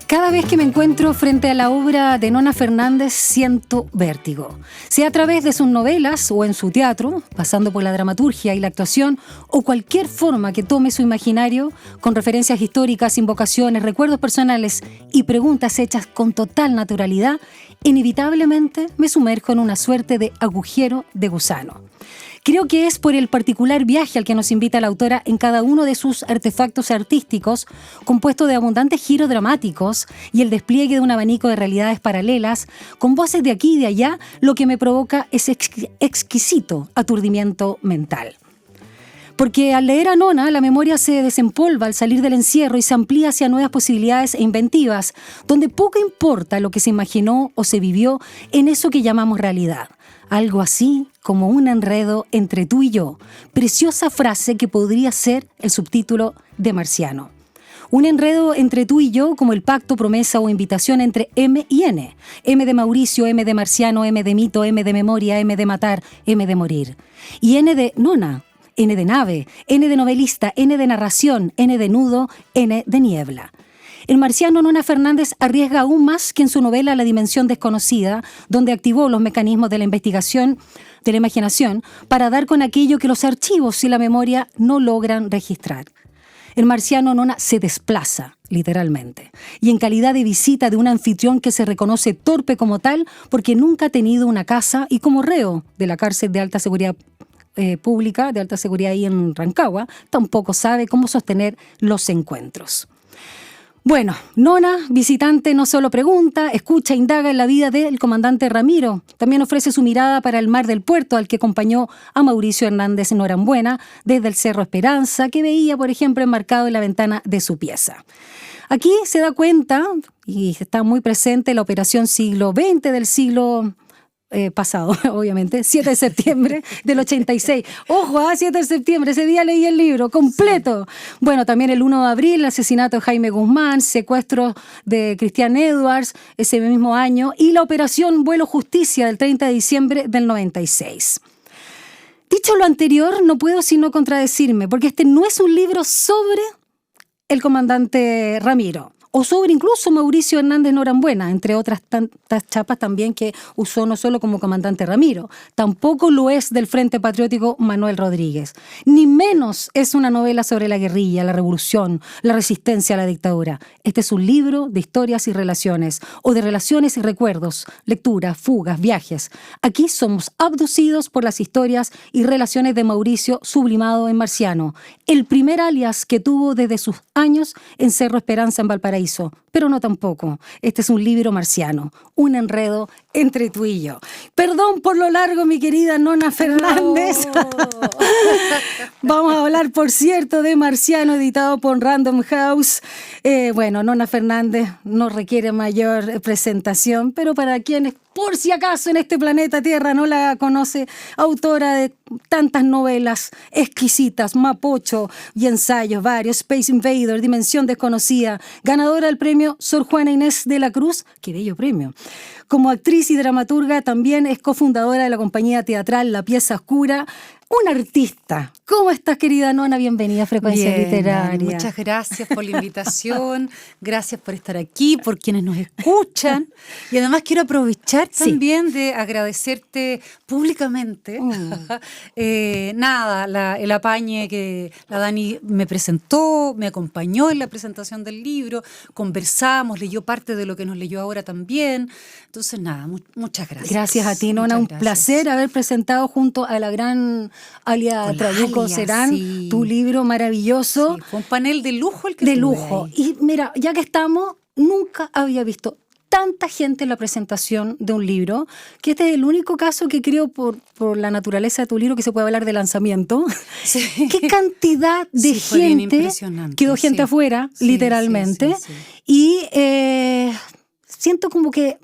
Cada vez que me encuentro frente a la obra de Nona Fernández siento vértigo. Sea a través de sus novelas o en su teatro, pasando por la dramaturgia y la actuación, o cualquier forma que tome su imaginario, con referencias históricas, invocaciones, recuerdos personales y preguntas hechas con total naturalidad, inevitablemente me sumerjo en una suerte de agujero de gusano. Creo que es por el particular viaje al que nos invita la autora en cada uno de sus artefactos artísticos, compuesto de abundantes giros dramáticos y el despliegue de un abanico de realidades paralelas, con voces de aquí y de allá, lo que me provoca ese exquisito aturdimiento mental. Porque al leer a Nona, la memoria se desempolva al salir del encierro y se amplía hacia nuevas posibilidades e inventivas, donde poco importa lo que se imaginó o se vivió en eso que llamamos realidad. Algo así como un enredo entre tú y yo. Preciosa frase que podría ser el subtítulo de Marciano. Un enredo entre tú y yo como el pacto, promesa o invitación entre M y N. M de Mauricio, M de Marciano, M de mito, M de memoria, M de matar, M de morir. Y N de Nona, N de nave, N de novelista, N de narración, N de nudo, N de niebla. El marciano Nona Fernández arriesga aún más que en su novela La dimensión desconocida, donde activó los mecanismos de la investigación, de la imaginación, para dar con aquello que los archivos y la memoria no logran registrar. El marciano Nona se desplaza, literalmente, y en calidad de visita de un anfitrión que se reconoce torpe como tal porque nunca ha tenido una casa y como reo de la cárcel de alta seguridad pública, de alta seguridad ahí en Rancagua, tampoco sabe cómo sostener los encuentros. Bueno, Nona, visitante, no solo pregunta, escucha, indaga en la vida del comandante Ramiro. También ofrece su mirada para el mar del puerto al que acompañó a Mauricio Hernández Norambuena desde el Cerro Esperanza, que veía, por ejemplo, enmarcado en la ventana de su pieza. Aquí se da cuenta, y está muy presente, la operación siglo XX del siglo pasado, obviamente, 7 de septiembre del 86. Ojo, 7 de septiembre, ese día leí el libro completo. Sí. Bueno, también el 1 de abril, el asesinato de Jaime Guzmán, secuestro de Christian Edwards ese mismo año y la operación Vuelo Justicia del 30 de diciembre del 96. Dicho lo anterior, no puedo sino contradecirme, porque este no es un libro sobre el comandante Ramiro, o sobre incluso Mauricio Hernández Norambuena, entre otras tantas chapas también que usó no solo como comandante Ramiro. Tampoco lo es del Frente Patriótico Manuel Rodríguez. Ni menos es una novela sobre la guerrilla, la revolución, la resistencia a la dictadura. Este es un libro de historias y relaciones, o de relaciones y recuerdos, lecturas, fugas, viajes. Aquí somos abducidos por las historias y relaciones de Mauricio sublimado en Marciano, el primer alias que tuvo desde sus años en Cerro Esperanza en Valparaíso. Pero no tampoco. Este es un libro marciano, un enredo entre tú y yo. Perdón por lo largo, mi querida Nona Fernández. No. Vamos a hablar, por cierto, de Marciano, editado por Random House. Bueno, Nona Fernández no requiere mayor presentación, pero para quienes, por si acaso, en este planeta Tierra no la conoce, autora de tantas novelas exquisitas, Mapocho y ensayos varios, Space Invader, Dimensión Desconocida, ganadora del premio Sor Juana Inés de la Cruz, qué bello premio. Como actriz y dramaturga también es cofundadora de la compañía teatral La Pieza Oscura, una artista. ¿Cómo estás, querida Nona? Bienvenida a Frecuencia Literaria. Dani, muchas gracias por la invitación, gracias por estar aquí, por quienes nos escuchan. Y además quiero aprovechar también de agradecerte públicamente. El apañe que la Dani me presentó, me acompañó en la presentación del libro, conversamos, leyó parte de lo que nos leyó ahora también. Entonces, muchas gracias. Gracias a ti, Nona. Un placer haber presentado junto a la gran Alia Trabuco Serán, tu libro maravilloso. Sí, fue un panel de lujo el que de tuve lujo. Ahí. Y mira, ya que estamos, nunca había visto tanta gente en la presentación de un libro, que este es el único caso que creo por la naturaleza de tu libro que se puede hablar de lanzamiento. Sí. ¿Qué cantidad de gente? Quedó gente afuera, literalmente. Sí. Y siento como que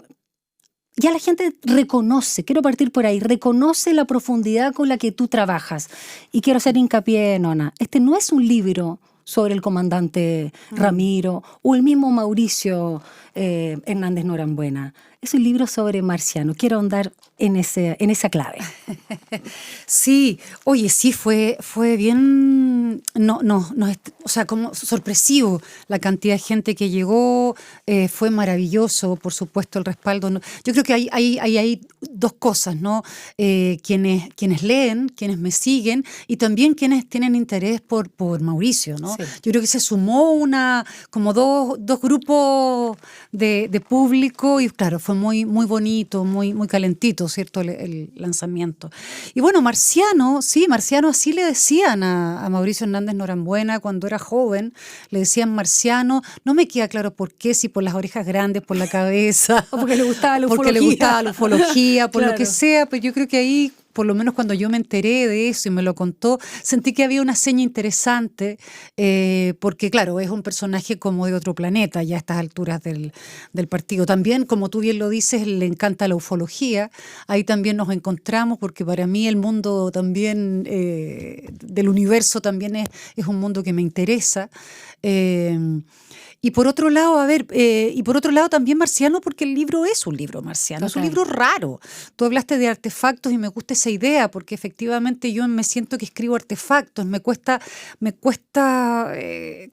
ya la gente reconoce, quiero partir por ahí, reconoce la profundidad con la que tú trabajas. Y quiero hacer hincapié, Nona, este no es un libro sobre el comandante Ramiro o el mismo Mauricio Hernández Norambuena. Es un libro sobre Marciano. Quiero ahondar en esa clave. Sí, oye, sí, fue bien, o sea, como sorpresivo la cantidad de gente que llegó, fue maravilloso, por supuesto, el respaldo. Yo creo que hay dos cosas, ¿no? Quienes leen, quienes me siguen y también quienes tienen interés por Mauricio, ¿no? Sí. Yo creo que se sumó como dos grupos de público y claro, fue muy bonito, muy calentito, ¿cierto? El lanzamiento. Y bueno, Marciano así le decían a Mauricio Hernández Norambuena cuando era joven, le decían Marciano, no me queda claro por qué, si por las orejas grandes, por la cabeza, Porque le gustaba la ufología. porque le gustaba la ufología, por Claro. lo que sea, pero yo creo que ahí, por lo menos cuando yo me enteré de eso y me lo contó, sentí que había una seña interesante, porque claro, es un personaje como de otro planeta ya a estas alturas del partido. También, como tú bien lo dices, le encanta la ufología, ahí también nos encontramos, porque para mí el mundo también, del universo también es un mundo que me interesa. Y por otro lado, también Marciano, porque el libro es un libro marciano, Total. es un libro raro. Tú hablaste de artefactos y me gusta esa idea, porque efectivamente yo me siento que escribo artefactos, me cuesta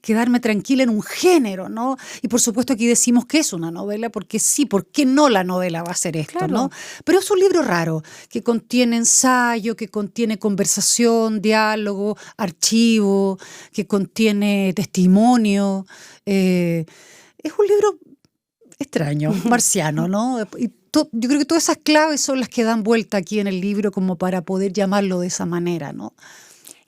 quedarme tranquila en un género, ¿no? Y por supuesto aquí decimos que es una novela, porque sí, ¿por qué no la novela va a ser esto, Claro. ¿no? Pero es un libro raro, que contiene ensayo, que contiene conversación, diálogo, archivo, que contiene testimonio. Es un libro extraño, marciano, ¿no? Y yo creo que todas esas claves son las que dan vuelta aquí en el libro como para poder llamarlo de esa manera, ¿no?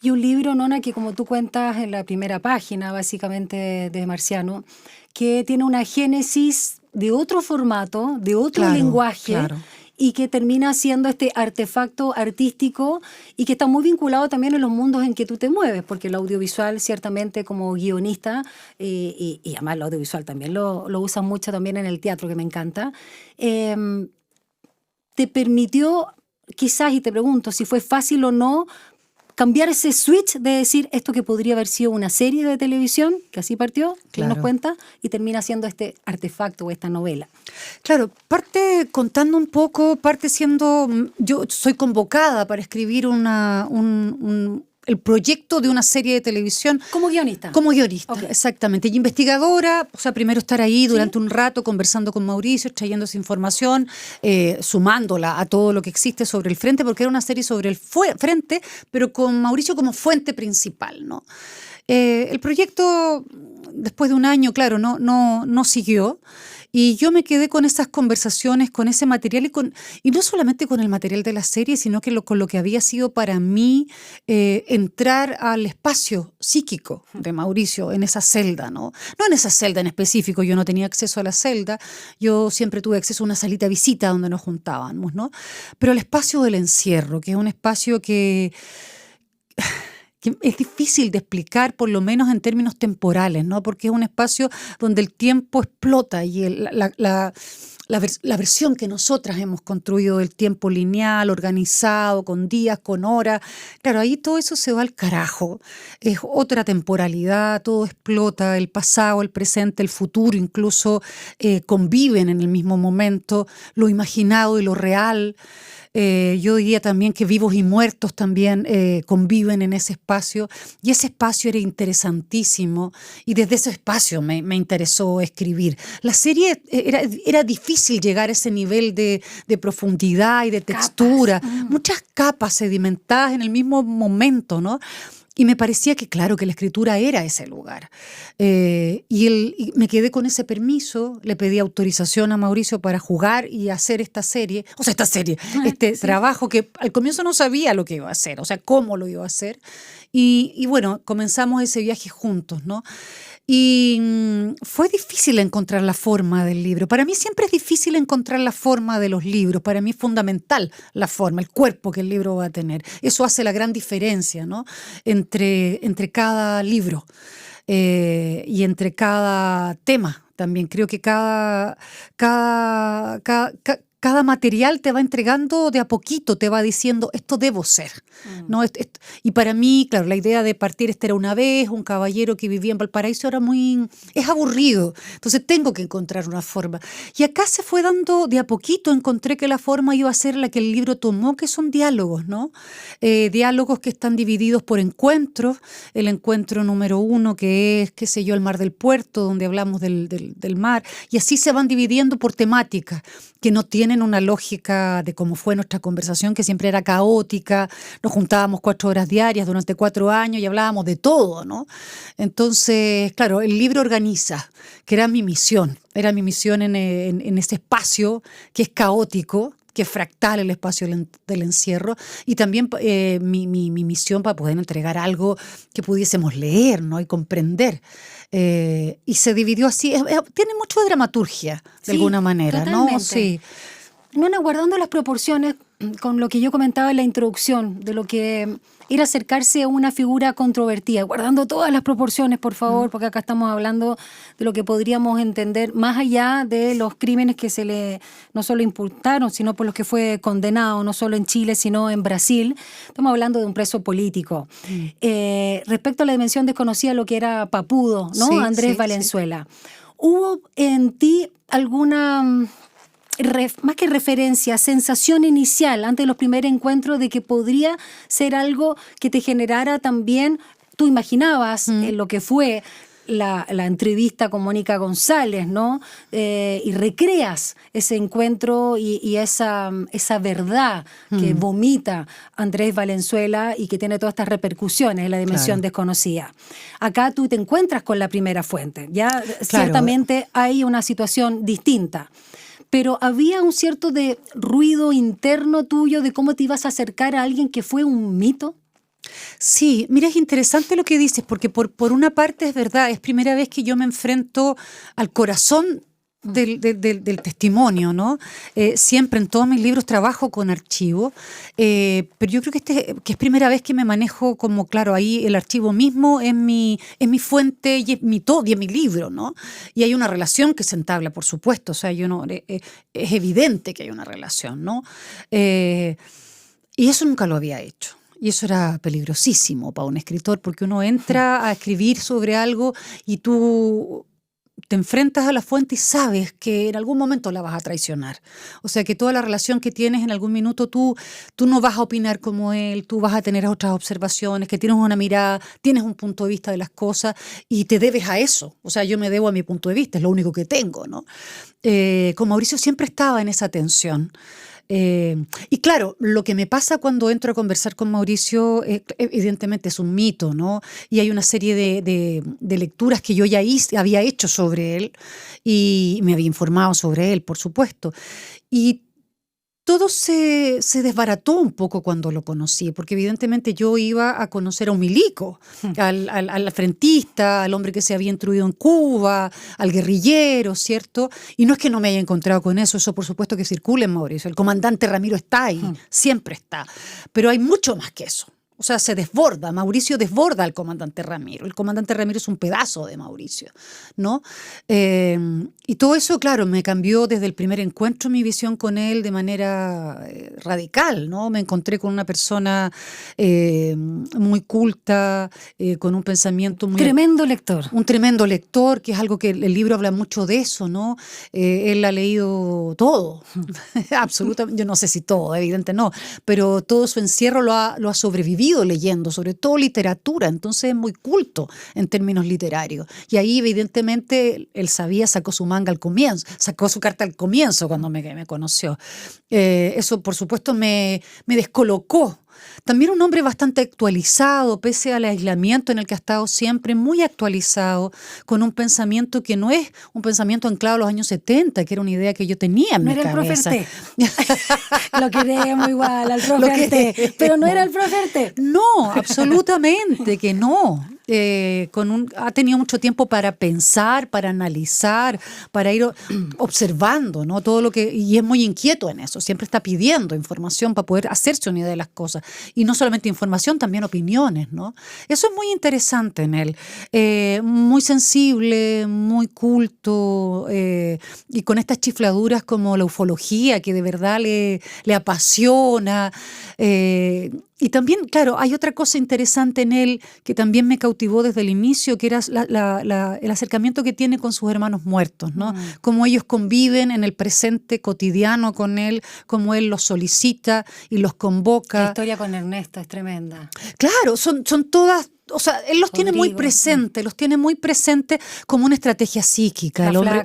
Y un libro, Nona, que como tú cuentas en la primera página, básicamente, de Marciano, que tiene una génesis de otro formato, de otro Claro, lenguaje, claro. y que termina siendo este artefacto artístico y que está muy vinculado también en los mundos en que tú te mueves, porque el audiovisual, ciertamente, como guionista, y además el audiovisual también lo usan mucho también en el teatro, que me encanta, te permitió, quizás, y te pregunto si fue fácil o no, cambiar ese switch de decir esto que podría haber sido una serie de televisión, que así partió, que Claro. nos cuenta, y termina siendo este artefacto o esta novela. Claro, parte contando un poco, parte siendo, yo soy convocada para escribir el proyecto de una serie de televisión. Como guionista. Como guionista, Ok. exactamente. Y investigadora, o sea, primero estar ahí durante un rato conversando con Mauricio, trayendo esa información, sumándola a todo lo que existe sobre el frente, porque era una serie sobre el frente, pero con Mauricio como fuente principal, ¿no? El proyecto, después de un año, claro, no siguió. Y yo me quedé con esas conversaciones, con ese material y no solamente con el material de la serie, sino que con lo que había sido para mí entrar al espacio psíquico de Mauricio en esa celda, ¿no? No en esa celda en específico, yo no tenía acceso a la celda, yo siempre tuve acceso a una salita de visita donde nos juntábamos, ¿no? Pero el espacio del encierro, que es un espacio que es difícil de explicar, por lo menos en términos temporales, ¿no? Porque es un espacio donde el tiempo explota y la versión que nosotras hemos construido del tiempo lineal, organizado, con días, con horas, claro, ahí todo eso se va al carajo. Es otra temporalidad, todo explota, el pasado, el presente, el futuro incluso conviven en el mismo momento, lo imaginado y lo real. Yo diría también que vivos y muertos también conviven en ese espacio, y ese espacio era interesantísimo y desde ese espacio me interesó escribir. La serie era difícil llegar a ese nivel de profundidad y de textura, muchas capas sedimentadas en el mismo momento, ¿no? Y me parecía que, claro, que la escritura era ese lugar. Y me quedé con ese permiso, le pedí autorización a Mauricio para jugar y hacer esta serie, este trabajo que al comienzo no sabía lo que iba a hacer, o sea, cómo lo iba a hacer. Y bueno, comenzamos ese viaje juntos, ¿no? Y fue difícil encontrar la forma del libro. Para mí siempre es difícil encontrar la forma de los libros. Para mí es fundamental la forma, el cuerpo que el libro va a tener. Eso hace la gran diferencia, ¿no? Entre cada libro y entre cada tema. También creo que cada cada material te va entregando de a poquito, te va diciendo, esto debo ser. ¿No? Y para mí, claro, la idea de partir, era una vez, un caballero que vivía en Valparaíso, es aburrido. Entonces tengo que encontrar una forma. Y acá se fue dando de a poquito, encontré que la forma iba a ser la que el libro tomó, que son diálogos, ¿no? Diálogos que están divididos por encuentros. El encuentro número 1, que es, qué sé yo, el Mar del Puerto, donde hablamos del mar. Y así se van dividiendo por temáticas, que no tienen una lógica de cómo fue nuestra conversación, que siempre era caótica. Nos juntábamos 4 horas diarias durante 4 años y hablábamos de todo, ¿no? Entonces, claro, el libro organiza, que era mi misión. Era mi misión en ese espacio que es caótico, que es fractal el espacio del encierro, y también mi misión para poder entregar algo que pudiésemos leer, ¿no? Y comprender. Y se dividió así. Tiene mucho de dramaturgia, de alguna manera, totalmente. ¿no? Sí. Nona, guardando las proporciones con lo que yo comentaba en la introducción, de lo que era acercarse a una figura controvertida, guardando todas las proporciones, por favor, porque acá estamos hablando de lo que podríamos entender más allá de los crímenes que se le no solo imputaron, sino por los que fue condenado, no solo en Chile, sino en Brasil. Estamos hablando de un preso político. Respecto a la dimensión desconocida, lo que era Papudo, ¿no? Sí, Andrés Valenzuela. ¿Hubo en ti alguna... más que referencia, sensación inicial antes de los primeros encuentros de que podría ser algo que te generara también, tú imaginabas lo que fue la entrevista con Mónica González, ¿no? Y recreas ese encuentro y esa verdad que vomita Andrés Valenzuela y que tiene todas estas repercusiones en la dimensión desconocida. Acá tú te encuentras con la primera fuente, ya ciertamente hay una situación distinta. Pero había un cierto de ruido interno tuyo de cómo te ibas a acercar a alguien que fue un mito. Sí, mira, es interesante lo que dices, porque por una parte es verdad, es primera vez que yo me enfrento al corazón del testimonio, ¿no? Siempre en todos mis libros trabajo con archivo, pero yo creo que es primera vez que me manejo como, claro, ahí el archivo mismo es mi fuente y es mi todo y es mi libro, ¿no? Y hay una relación que se entabla, por supuesto, o sea, es evidente que hay una relación, ¿no? Y eso nunca lo había hecho. Y eso era peligrosísimo para un escritor, porque uno entra a escribir sobre algo y tú te enfrentas a la fuente y sabes que en algún momento la vas a traicionar. O sea, que toda la relación que tienes en algún minuto tú no vas a opinar como él, tú vas a tener otras observaciones, que tienes una mirada, tienes un punto de vista de las cosas y te debes a eso. O sea, yo me debo a mi punto de vista, es lo único que tengo, ¿no? Con Mauricio siempre estaba en esa tensión. Y claro, lo que me pasa cuando entro a conversar con Mauricio, evidentemente es un mito, ¿no? Y hay una serie de lecturas que yo ya había hecho sobre él y me había informado sobre él, por supuesto. Y todo se desbarató un poco cuando lo conocí, porque evidentemente yo iba a conocer a un milico, al frentista, al hombre que se había instruido en Cuba, al guerrillero, ¿cierto? Y no es que no me haya encontrado con eso por supuesto que circula en Mauricio. El comandante Ramiro está ahí, siempre está. Pero hay mucho más que eso. O sea, se desborda, Mauricio desborda al comandante Ramiro. El comandante Ramiro es un pedazo de Mauricio, ¿no? Y todo eso, claro, me cambió desde el primer encuentro mi visión con él de manera radical, ¿no? Me encontré con una persona muy culta, con un pensamiento muy... Tremendo lector. Un tremendo lector, que es algo que el libro habla mucho de eso, ¿no? Él ha leído todo, absolutamente, yo no sé si todo, evidente no, pero todo su encierro lo ha sobrevivido leyendo, sobre todo literatura, entonces es muy culto en términos literarios. Y ahí evidentemente él sacó su manga al comienzo, sacó su carta al comienzo cuando me conoció. Eso por supuesto me descolocó. También un hombre bastante actualizado, pese al aislamiento en el que ha estado siempre, muy actualizado, con un pensamiento que no es un pensamiento anclado a los años 70, que era una idea que yo tenía en mi cabeza. No era el profe Lo queremos igual al profe Arte, pero no era el profe Arte. No, absolutamente que no. ha tenido mucho tiempo para pensar, para analizar, para ir observando, ¿no? Todo lo que, y es muy inquieto en eso, siempre está pidiendo información para poder hacerse una idea de las cosas. Y no solamente información, también opiniones, ¿no? Eso es muy interesante en él. Muy sensible, muy culto, y con estas chifladuras como la ufología, que de verdad le apasiona. Y también, claro, hay otra cosa interesante en él que también me cautivó desde el inicio, que era el acercamiento que tiene con sus hermanos muertos, ¿no? Cómo ellos conviven en el presente cotidiano con él, cómo él los solicita y los convoca. La historia con Ernesto es tremenda. Claro, son todas... O sea, él los tiene muy presentes, como una estrategia psíquica. El hombre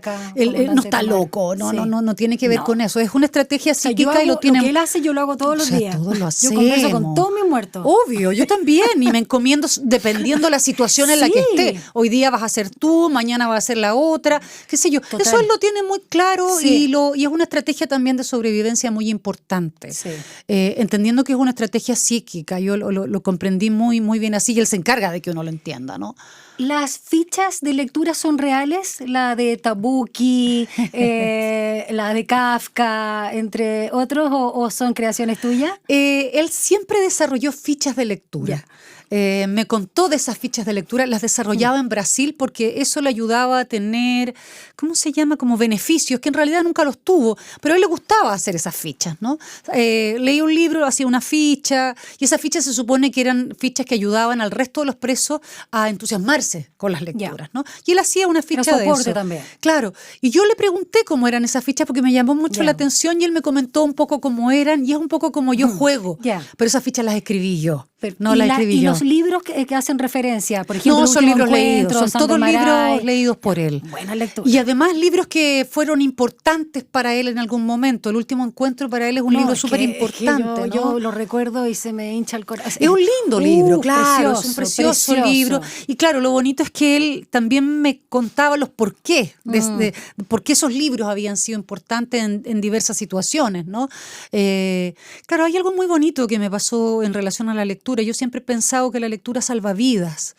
no está loco, no tiene que ver con eso. Es una estrategia psíquica y lo tiene. Lo que él hace, yo lo hago todos los días. Todos lo hacemos. Yo converso con todos mis muertos. Obvio, yo también. Y me encomiendo dependiendo la situación en la que esté. Hoy día vas a ser tú, mañana va a ser la otra, qué sé yo. Total. Eso él lo tiene muy claro y es una estrategia también de sobrevivencia muy importante. Sí. Entendiendo que es una estrategia psíquica, yo lo comprendí muy, muy bien así y él se encarga de que uno lo entienda, ¿no? ¿Las fichas de lectura son reales? La de Tabucchi, la de Kafka, entre otros, o son creaciones tuyas? Él siempre desarrolló fichas de lectura. Me contó de esas fichas de lectura, las desarrollaba en Brasil porque eso le ayudaba a tener, ¿cómo se llama? Como beneficios, que en realidad nunca los tuvo, pero a él le gustaba hacer esas fichas, ¿no? Leía un libro, hacía una ficha, y esas fichas se supone que eran fichas que ayudaban al resto de los presos a entusiasmarse con las lecturas, ¿no? Y él hacía una ficha de eso. También. Claro, y yo le pregunté cómo eran esas fichas porque me llamó mucho la atención y él me comentó un poco cómo eran y es un poco como yo juego, pero esas fichas las escribí yo. No la escribí yo. ¿Y los libros que hacen referencia? Por ejemplo, no son libros leídos, son todos libros leídos por él. Buena lectura. Y además libros que fueron importantes para él en algún momento. El último encuentro para él es un libro súper importante. Yo lo recuerdo y se me hincha el corazón. Es un lindo libro, claro, precioso, es un precioso libro. Y claro, lo bonito es que él también me contaba los porqués, de por qué esos libros habían sido importantes en diversas situaciones, ¿no? Claro, hay algo muy bonito que me pasó en relación a la lectura. Yo siempre he pensado que la lectura salva vidas,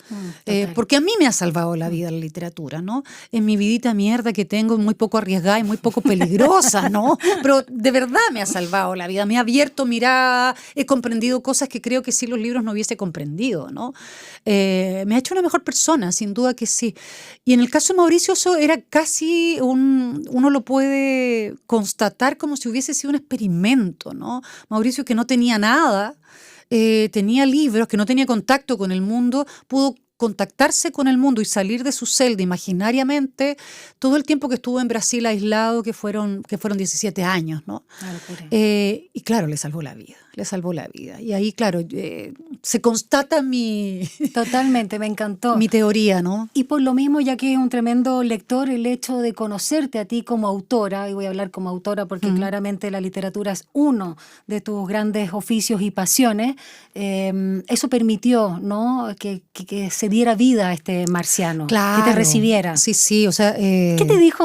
porque a mí me ha salvado la vida la literatura, ¿no? En mi vidita mierda que tengo, muy poco arriesgada y muy poco peligrosa, ¿no? Pero de verdad me ha salvado la vida, me ha abierto mirada, he comprendido cosas que creo que si los libros no hubiese comprendido, ¿no? Me ha hecho una mejor persona, sin duda que sí. Y en el caso de Mauricio, eso era casi uno lo puede constatar como si hubiese sido un experimento, ¿no? Mauricio, que no tenía nada, tenía libros, que no tenía contacto con el mundo, pudo contactarse con el mundo y salir de su celda imaginariamente todo el tiempo que estuvo en Brasil aislado, que fueron 17 años, ¿no? Y claro, le salvó la vida. Y ahí, claro, se constata Totalmente, me encantó. Mi teoría, ¿no? Y por lo mismo, ya que es un tremendo lector, el hecho de conocerte a ti como autora, y voy a hablar como autora porque claramente la literatura es uno de tus grandes oficios y pasiones, eso permitió, ¿no? que se diera vida a este marciano, claro, que te recibiera. Sí, o sea... ¿Qué te dijo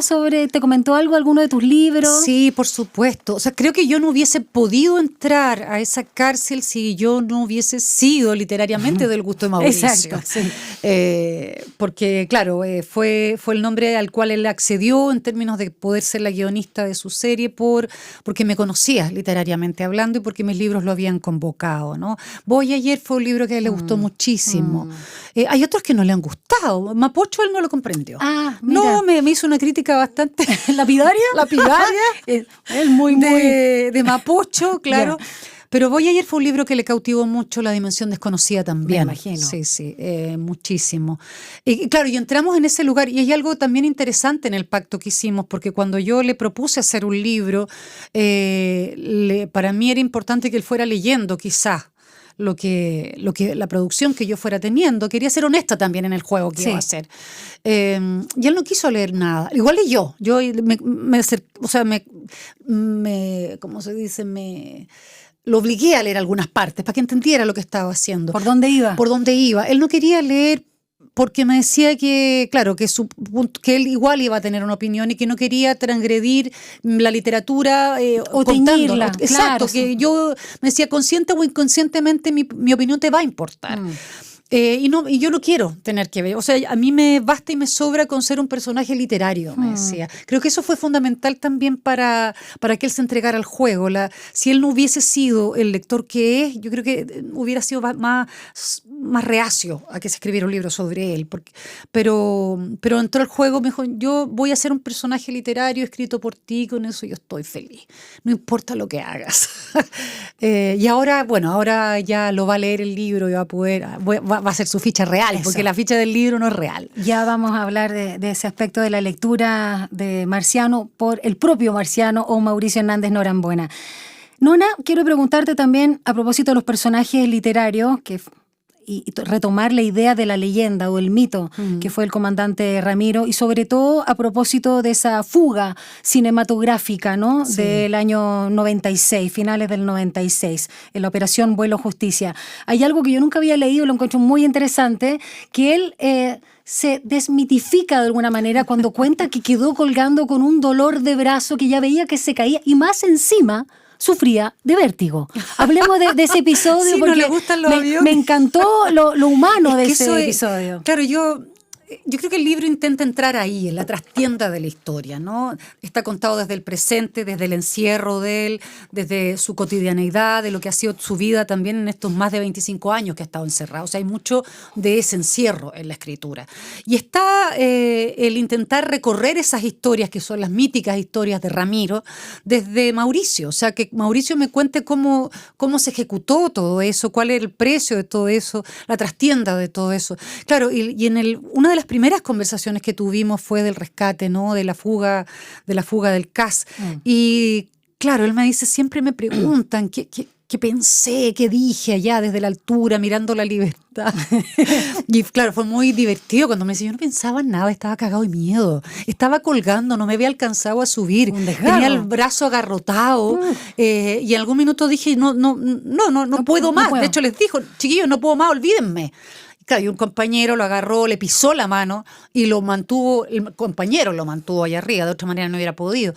te comentó alguno de tus libros? Sí, por supuesto. O sea, creo que yo no hubiese podido entrar a esa cárcel si yo no hubiese sido literariamente del gusto de Mauricio. Exacto, sí. Porque, claro, fue el nombre al cual él accedió en términos de poder ser la guionista de su serie porque me conocía literariamente hablando y porque mis libros lo habían convocado, ¿no? Voy ayer fue un libro que a él le gustó muchísimo. Hay otros que no le han gustado. Mapocho él no lo comprendió. Mira. No, me hizo una crítica bastante... ¿Lapidaria? Es muy de Mapocho, claro. Yeah. Pero Voy ayer fue un libro que le cautivó mucho, La dimensión desconocida también. Me imagino. Sí, muchísimo. Y claro, y entramos en ese lugar, y hay algo también interesante en el pacto que hicimos, porque cuando yo le propuse hacer un libro, para mí era importante que él fuera leyendo quizás lo que la producción que yo fuera teniendo. Quería ser honesta también en el juego que iba a hacer. Y él no quiso leer nada. Igual leyó. Yo ¿cómo se dice? Lo obligué a leer algunas partes para que entendiera lo que estaba haciendo. ¿Por dónde iba? Por dónde iba. Él no quería leer porque me decía que, claro, que él igual iba a tener una opinión y que no quería transgredir la literatura o teñirla. Exacto, claro, que yo me decía, consciente o inconscientemente mi opinión te va a importar. Y yo no quiero tener que ver, o sea, a mí me basta y me sobra con ser un personaje literario, me decía. Creo que eso fue fundamental también para que él se entregara al juego. Si él no hubiese sido el lector que es, yo creo que hubiera sido más reacio a que se escribiera un libro sobre él. Pero entró al juego, me dijo, yo voy a ser un personaje literario escrito por ti, con eso yo estoy feliz. No importa lo que hagas. Y ahora ya lo va a leer el libro y va a poder... Va a ser su ficha real, eso. Porque la ficha del libro no es real. Ya vamos a hablar de ese aspecto de la lectura de Marciano por el propio Marciano o Mauricio Hernández Norambuena. Nona, quiero preguntarte también a propósito de los personajes literarios y retomar la idea de la leyenda o el mito que fue el comandante Ramiro, y sobre todo a propósito de esa fuga cinematográfica, ¿no? Sí. Del año 96, finales del 96, en la Operación Vuelo Justicia. Hay algo que yo nunca había leído, lo encuentro muy interesante, que él se desmitifica de alguna manera cuando cuenta que quedó colgando con un dolor de brazo que ya veía que se caía, y más encima sufría de vértigo. Hablemos de ese episodio, sí, porque no le gustan los aviones. Me encantó lo humano de ese episodio. Claro, yo creo que el libro intenta entrar ahí, en la trastienda de la historia, ¿no? Está contado desde el presente, desde el encierro de él, desde su cotidianeidad, de lo que ha sido su vida también en estos más de 25 años que ha estado encerrado. O sea, hay mucho de ese encierro en la escritura. Y está el intentar recorrer esas historias, que son las míticas historias de Ramiro, desde Mauricio. O sea, que Mauricio me cuente cómo se ejecutó todo eso, cuál era el precio de todo eso, la trastienda de todo eso. Claro, y una de las primeras conversaciones que tuvimos fue del rescate, ¿no? De la fuga del CAS. Y claro, él me dice, siempre me preguntan qué pensé, qué dije allá desde la altura, mirando la libertad. Y claro, fue muy divertido cuando me dice, yo no pensaba en nada, estaba cagado de miedo. Estaba colgando, no me había alcanzado a subir. Tenía el brazo agarrotado. Y en algún minuto dije, no puedo más. De hecho, les dijo, chiquillos, no puedo más, olvídenme. Claro, y un compañero lo agarró, le pisó la mano y el compañero lo mantuvo allá arriba, de otra manera no hubiera podido.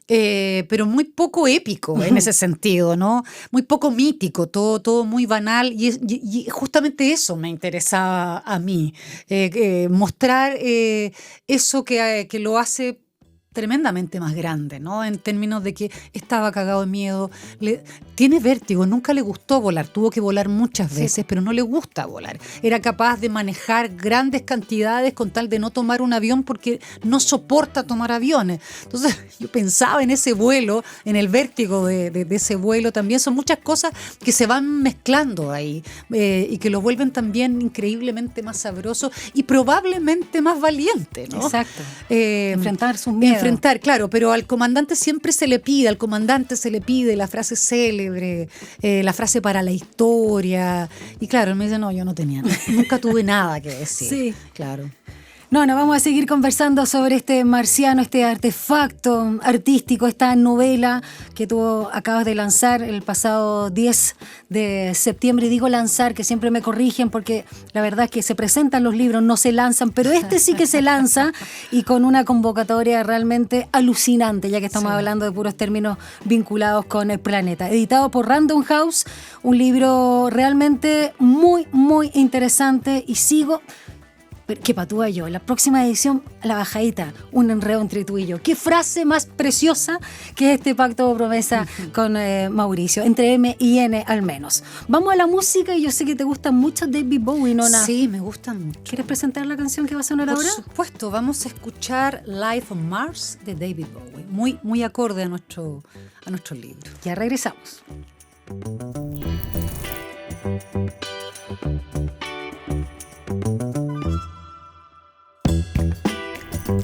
Pero muy poco épico en ese sentido, ¿no? Muy poco mítico, todo muy banal, y justamente eso me interesaba a mí, mostrar eso que lo hace tremendamente más grande, ¿no? En términos de que estaba cagado de miedo, tiene vértigo, nunca le gustó volar, tuvo que volar muchas veces, pero no le gusta volar. Era capaz de manejar grandes cantidades con tal de no tomar un avión porque no soporta tomar aviones. Entonces yo pensaba en ese vuelo, en el vértigo de ese vuelo también. Son muchas cosas que se van mezclando ahí y que lo vuelven también increíblemente más sabroso y probablemente más valiente, ¿no? Exacto. Enfrentar sus miedos. Claro, pero al comandante siempre se le pide la frase célebre, la frase para la historia. Y claro, él me dice, no, yo no tenía nada, nunca tuve nada que decir. Sí. Claro. No, vamos a seguir conversando sobre este marciano, este artefacto artístico, esta novela que tú acabas de lanzar el pasado 10 de septiembre. Y digo lanzar, que siempre me corrigen porque la verdad es que se presentan los libros, no se lanzan, pero este sí que se lanza y con una convocatoria realmente alucinante, ya que estamos hablando de puros términos vinculados con el planeta. Editado por Random House, un libro realmente muy, muy interesante, y sigo... que patúa yo, la próxima edición, la bajadita, un enredo entre tú y yo. Qué frase más preciosa que este pacto o promesa con Mauricio, entre M y N al menos. Vamos a la música, y yo sé que te gusta mucho David Bowie, Nona. Sí, me gusta mucho. ¿Quieres presentar la canción que va a sonar ahora? Por supuesto, vamos a escuchar Life on Mars de David Bowie, muy, muy acorde a nuestro libro. Ya regresamos.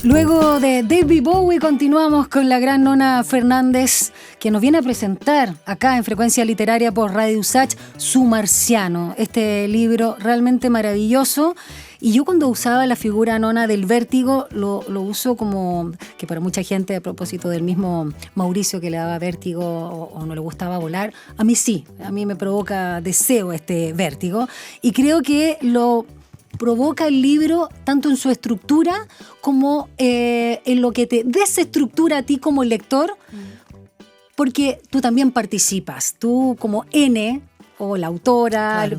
Luego de David Bowie continuamos con la gran Nona Fernández, que nos viene a presentar acá en Frecuencia Literaria por Radio USACH su Marciano, este libro realmente maravilloso. Y yo cuando usaba la figura, Nona, del vértigo, lo uso como que para mucha gente, a propósito del mismo Mauricio que le daba vértigo o no le gustaba volar, a mí sí, a mí me provoca deseo este vértigo, y creo que lo provoca el libro tanto en su estructura como en lo que te desestructura a ti como lector, porque tú también participas, tú como N o la autora,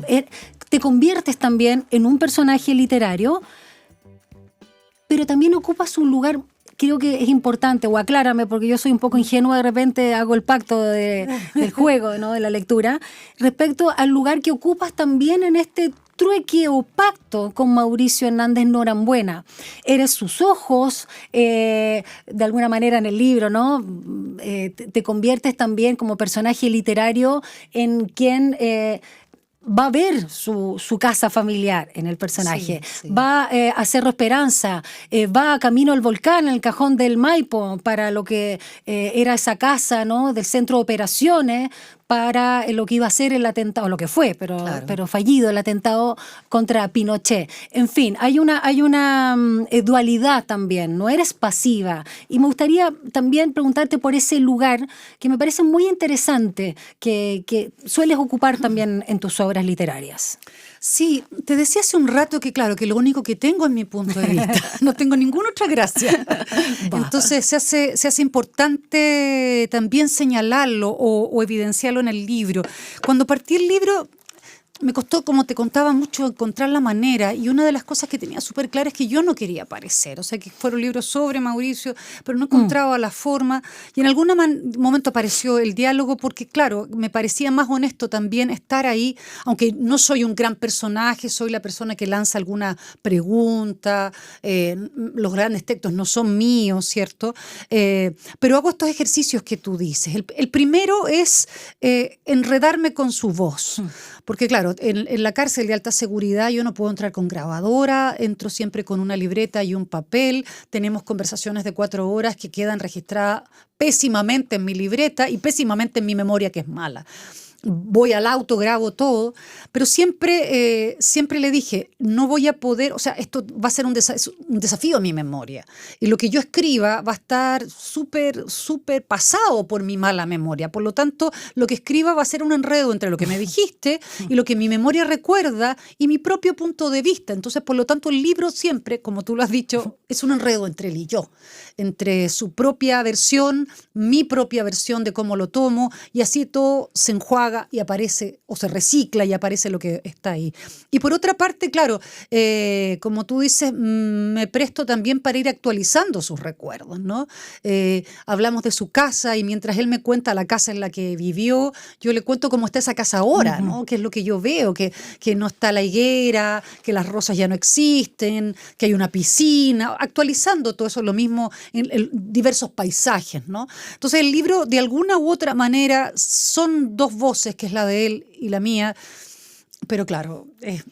te conviertes también en un personaje literario, pero también ocupas un lugar, creo que es importante, o aclárame, porque yo soy un poco ingenua, de repente hago el pacto del juego, ¿no? De la lectura, respecto al lugar que ocupas también en este trueque o pacto con Mauricio Hernández Norambuena. Eres sus ojos, de alguna manera en el libro, ¿no? Te conviertes también como personaje literario en quien... va a ver su casa familiar en el personaje, Sí, sí. va a Cerro Esperanza, va camino al volcán, en el cajón del Maipo, para lo que era esa casa, ¿no? Del centro de operaciones, para lo que iba a ser el atentado, lo que fue, Claro. pero fallido, el atentado contra Pinochet. En fin, hay una dualidad también, no eres pasiva. Y me gustaría también preguntarte por ese lugar que me parece muy interesante, que sueles ocupar también en tus obras literarias. Sí, te decía hace un rato que claro, que lo único que tengo es mi punto de vista, no tengo ninguna otra gracia. Entonces se hace importante también señalarlo o evidenciarlo en el libro. Cuando partí el libro, me costó, como te contaba, mucho encontrar la manera, y una de las cosas que tenía súper clara es que yo no quería aparecer, o sea, que fuera un libro sobre Mauricio, pero no encontraba la forma, y en algún momento apareció el diálogo, porque claro, me parecía más honesto también estar ahí, aunque no soy un gran personaje, soy la persona que lanza alguna pregunta, los grandes textos no son míos, ¿cierto? Pero hago estos ejercicios que tú dices. El primero es enredarme con su voz. Porque claro, en la cárcel de alta seguridad yo no puedo entrar con grabadora, entro siempre con una libreta y un papel, tenemos conversaciones de 4 horas que quedan registradas pésimamente en mi libreta y pésimamente en mi memoria, que es mala. Voy al auto, grabo todo, pero siempre le dije, no voy a poder, o sea, esto va a ser un desafío a mi memoria. Y lo que yo escriba va a estar súper pasado por mi mala memoria. Por lo tanto, lo que escriba va a ser un enredo entre lo que me dijiste y lo que mi memoria recuerda y mi propio punto de vista. Entonces, por lo tanto, el libro siempre, como tú lo has dicho, es un enredo entre él y yo, entre su propia versión, mi propia versión de cómo lo tomo, y así todo se enjuaga y aparece, o se recicla y aparece lo que está ahí. Y por otra parte, claro, como tú dices, me presto también para ir actualizando sus recuerdos, ¿no? Hablamos de su casa y mientras él me cuenta la casa en la que vivió, yo le cuento cómo está esa casa ahora, ¿no? Que es lo que yo veo, que no está la higuera, que las rosas ya no existen, que hay una piscina, actualizando todo eso, lo mismo en diversos paisajes, ¿no? Entonces el libro, de alguna u otra manera, son dos voces, que es la de él y la mía, pero claro,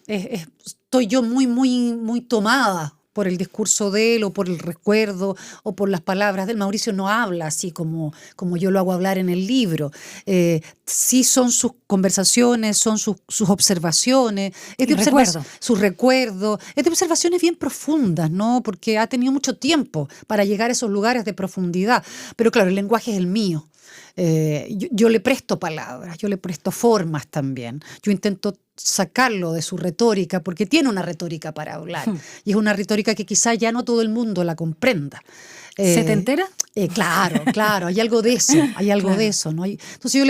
estoy yo muy tomada por el discurso de él o por el recuerdo o por las palabras de él. Mauricio no habla así como yo lo hago hablar en el libro. Sí son sus conversaciones, son sus observaciones, sus recuerdos, es de observaciones bien profundas, ¿no? Porque ha tenido mucho tiempo para llegar a esos lugares de profundidad. Pero claro, el lenguaje es el mío. Yo le presto palabras, yo le presto formas también. Yo intento sacarlo de su retórica, porque tiene una retórica para hablar. Y es una retórica que quizá ya no todo el mundo la comprenda. ¿Se te entera? Claro, hay algo de eso, de eso, ¿no? Entonces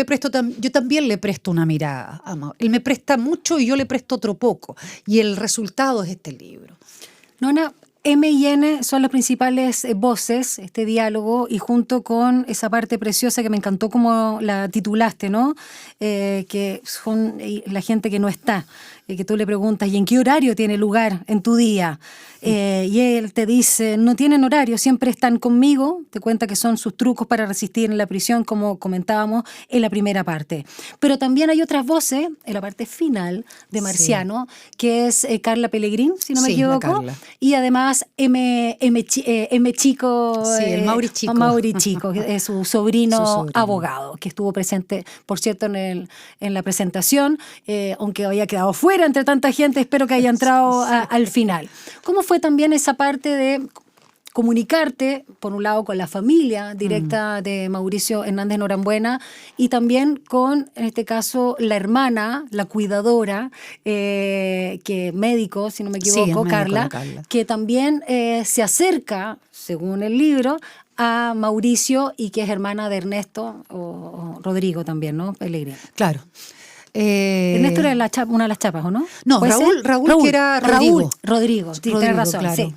yo también le presto una mirada a Mauricio. Él me presta mucho y yo le presto otro poco. Y el resultado es este libro. Nona, M y N son las principales voces, este diálogo, y junto con esa parte preciosa que me encantó como la titulaste, ¿no? Que son la gente que no está, que tú le preguntas, ¿y en qué horario tiene lugar en tu día? Y él te dice, no tienen horario, siempre están conmigo, te cuenta que son sus trucos para resistir en la prisión, como comentábamos en la primera parte. Pero también hay otras voces, en la parte final de Marciano, que es Carla Pellegrín, si no me equivoco, y además M. Chico, el Mauri Chico. Mauri Chico, que es su sobrino abogado, que estuvo presente, por cierto, en la presentación, aunque había quedado fuera entre tanta gente, espero que haya entrado al final. ¿Cómo fue también esa parte de comunicarte, por un lado, con la familia directa de Mauricio Hernández Norambuena y también con, en este caso, la hermana, la cuidadora, que médico, si no me equivoco, Carla, que también se acerca, según el libro, a Mauricio y que es hermana de Ernesto o Rodrigo también, ¿no? Pellegrini. Claro. Ernesto era una de las chapas, ¿o no? No, Raúl, que era Rodrigo. Rodrigo, sí, tienes razón, claro. sí.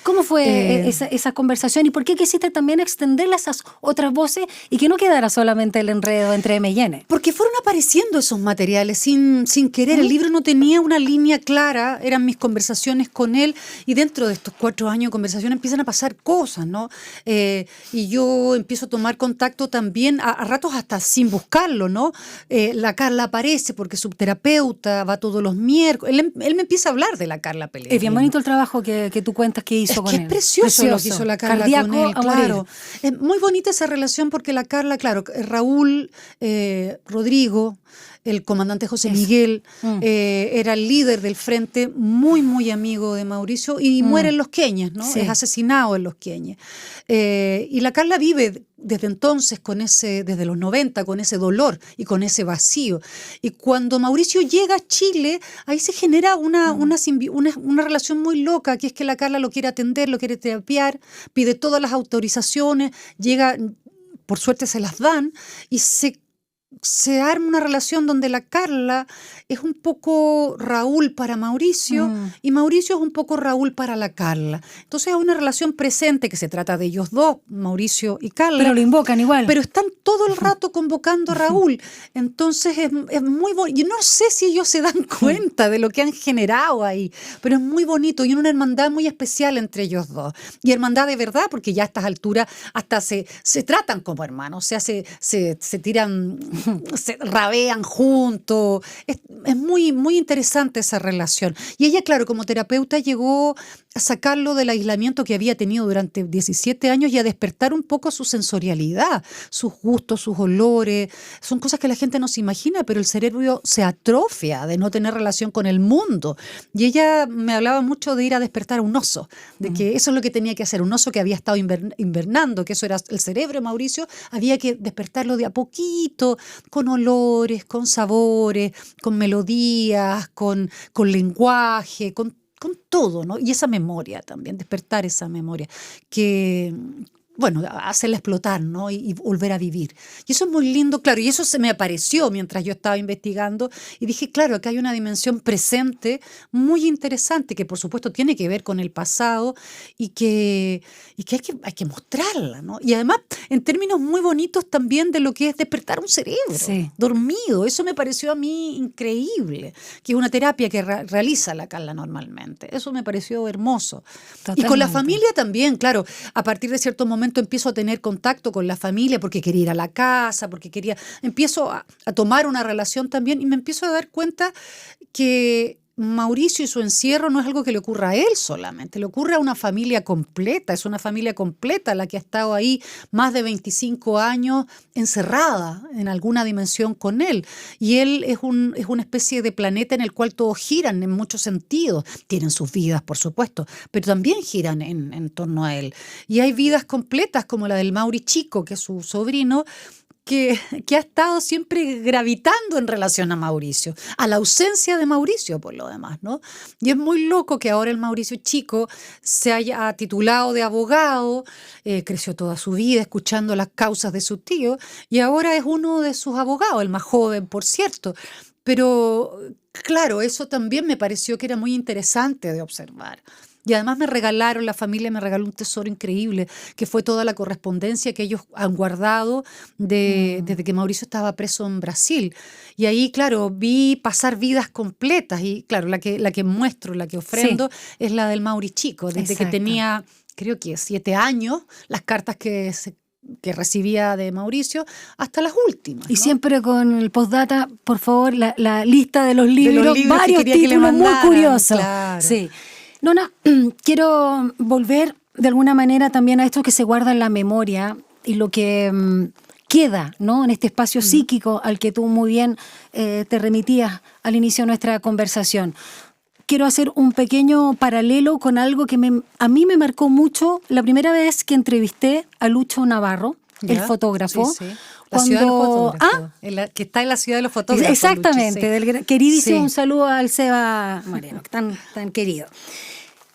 ¿Cómo fue esa conversación y por qué quisiste también extenderla a esas otras voces y que no quedara solamente el enredo entre M y N? Porque fueron apareciendo esos materiales sin querer. El libro no tenía una línea clara, eran mis conversaciones con él, y dentro de estos 4 años de conversación empiezan a pasar cosas, ¿no? Y yo empiezo a tomar contacto también, a ratos hasta sin buscarlo, ¿no? La Carla aparece porque su terapeuta va todos los miércoles. Él me empieza a hablar de la Carla Pellegrini. Es bien bonito el trabajo que tú cuentas que hizo. Es precioso lo que hizo la Carla Cardíaco con él, claro. morir. Es muy bonita esa relación porque la Carla, claro, Raúl, Rodrigo, el comandante José Miguel, era el líder del frente, muy, muy amigo de Mauricio, y muere en Los Queñes, ¿no? Sí. Es asesinado en Los Queñes. Y la Carla vive desde entonces, desde los 90, con ese dolor y con ese vacío. Y cuando Mauricio llega a Chile, ahí se genera una relación muy loca, que es que la Carla lo quiere atender, lo quiere terapiar, pide todas las autorizaciones, llega, por suerte se las dan, y se arma una relación donde la Carla es un poco Raúl para Mauricio y Mauricio es un poco Raúl para la Carla. Entonces hay una relación presente que se trata de ellos dos, Mauricio y Carla. Pero lo invocan igual. Pero están todo el rato convocando a Raúl. Entonces es muy bonito. Yo no sé si ellos se dan cuenta de lo que han generado ahí, pero es muy bonito y una hermandad muy especial entre ellos dos. Y hermandad de verdad, porque ya a estas alturas hasta se tratan como hermanos, o sea, se tiran, se rabean juntos. Es muy, muy interesante esa relación. Y ella, claro, como terapeuta llegó a sacarlo del aislamiento que había tenido durante 17 años y a despertar un poco su sensorialidad, sus gustos, sus olores. Son cosas que la gente no se imagina, pero el cerebro se atrofia de no tener relación con el mundo. Y ella me hablaba mucho de ir a despertar a un oso, de que eso es lo que tenía que hacer, un oso que había estado invernando, que eso era el cerebro de Mauricio, había que despertarlo de a poquito, con olores, con sabores, con melodías, con lenguaje, con todo, ¿no? Y esa memoria también, despertar esa memoria, que, bueno, hacerla explotar, ¿no? Y volver a vivir. Y eso es muy lindo, claro, y eso se me apareció mientras yo estaba investigando, y dije, claro, acá hay una dimensión presente muy interesante, que por supuesto tiene que ver con el pasado, y que hay que mostrarla, ¿no? Y además, en términos muy bonitos también de lo que es despertar un cerebro, dormido. Eso me pareció a mí increíble, que es una terapia que realiza la Carla normalmente. Eso me pareció hermoso. Totalmente. Y con la familia también, claro, a partir de cierto momento empiezo a tener contacto con la familia porque quería ir a la casa, empiezo a tomar una relación también y me empiezo a dar cuenta que Mauricio y su encierro no es algo que le ocurra a él solamente, le ocurre a una familia completa, es una familia completa la que ha estado ahí más de 25 años encerrada en alguna dimensión con él. Y él es una especie de planeta en el cual todos giran en muchos sentidos. Tienen sus vidas, por supuesto, pero también giran en torno a él. Y hay vidas completas como la del Mauri Chico, que es su sobrino, que ha estado siempre gravitando en relación a Mauricio, a la ausencia de Mauricio por lo demás, ¿no? Y es muy loco que ahora el Mauricio chico se haya titulado de abogado, creció toda su vida escuchando las causas de su tío y ahora es uno de sus abogados, el más joven, por cierto. Pero claro, eso también me pareció que era muy interesante de observar. Y además la familia me regaló un tesoro increíble, que fue toda la correspondencia que ellos han guardado desde que Mauricio estaba preso en Brasil. Y ahí, claro, vi pasar vidas completas. Y claro, la que muestro, la que ofrendo, es la del Mauri chico. Desde que tenía, creo que 7 años, las cartas que recibía de Mauricio, hasta las últimas, ¿no? Y siempre con el postdata, por favor, la lista de los libros varios que títulos muy curiosos. Claro. Sí. Nona, quiero volver de alguna manera también a esto que se guarda en la memoria y lo que queda, ¿no?, en este espacio psíquico al que tú muy bien te remitías al inicio de nuestra conversación. Quiero hacer un pequeño paralelo con algo que a mí me marcó mucho la primera vez que entrevisté a Lucho Navarro, el fotógrafo. Sí. La ciudad de los fotógrafos, que está en la ciudad de los fotógrafos. Exactamente, Lucho, del queridísimo, un saludo al Seba Moreno, tan querido.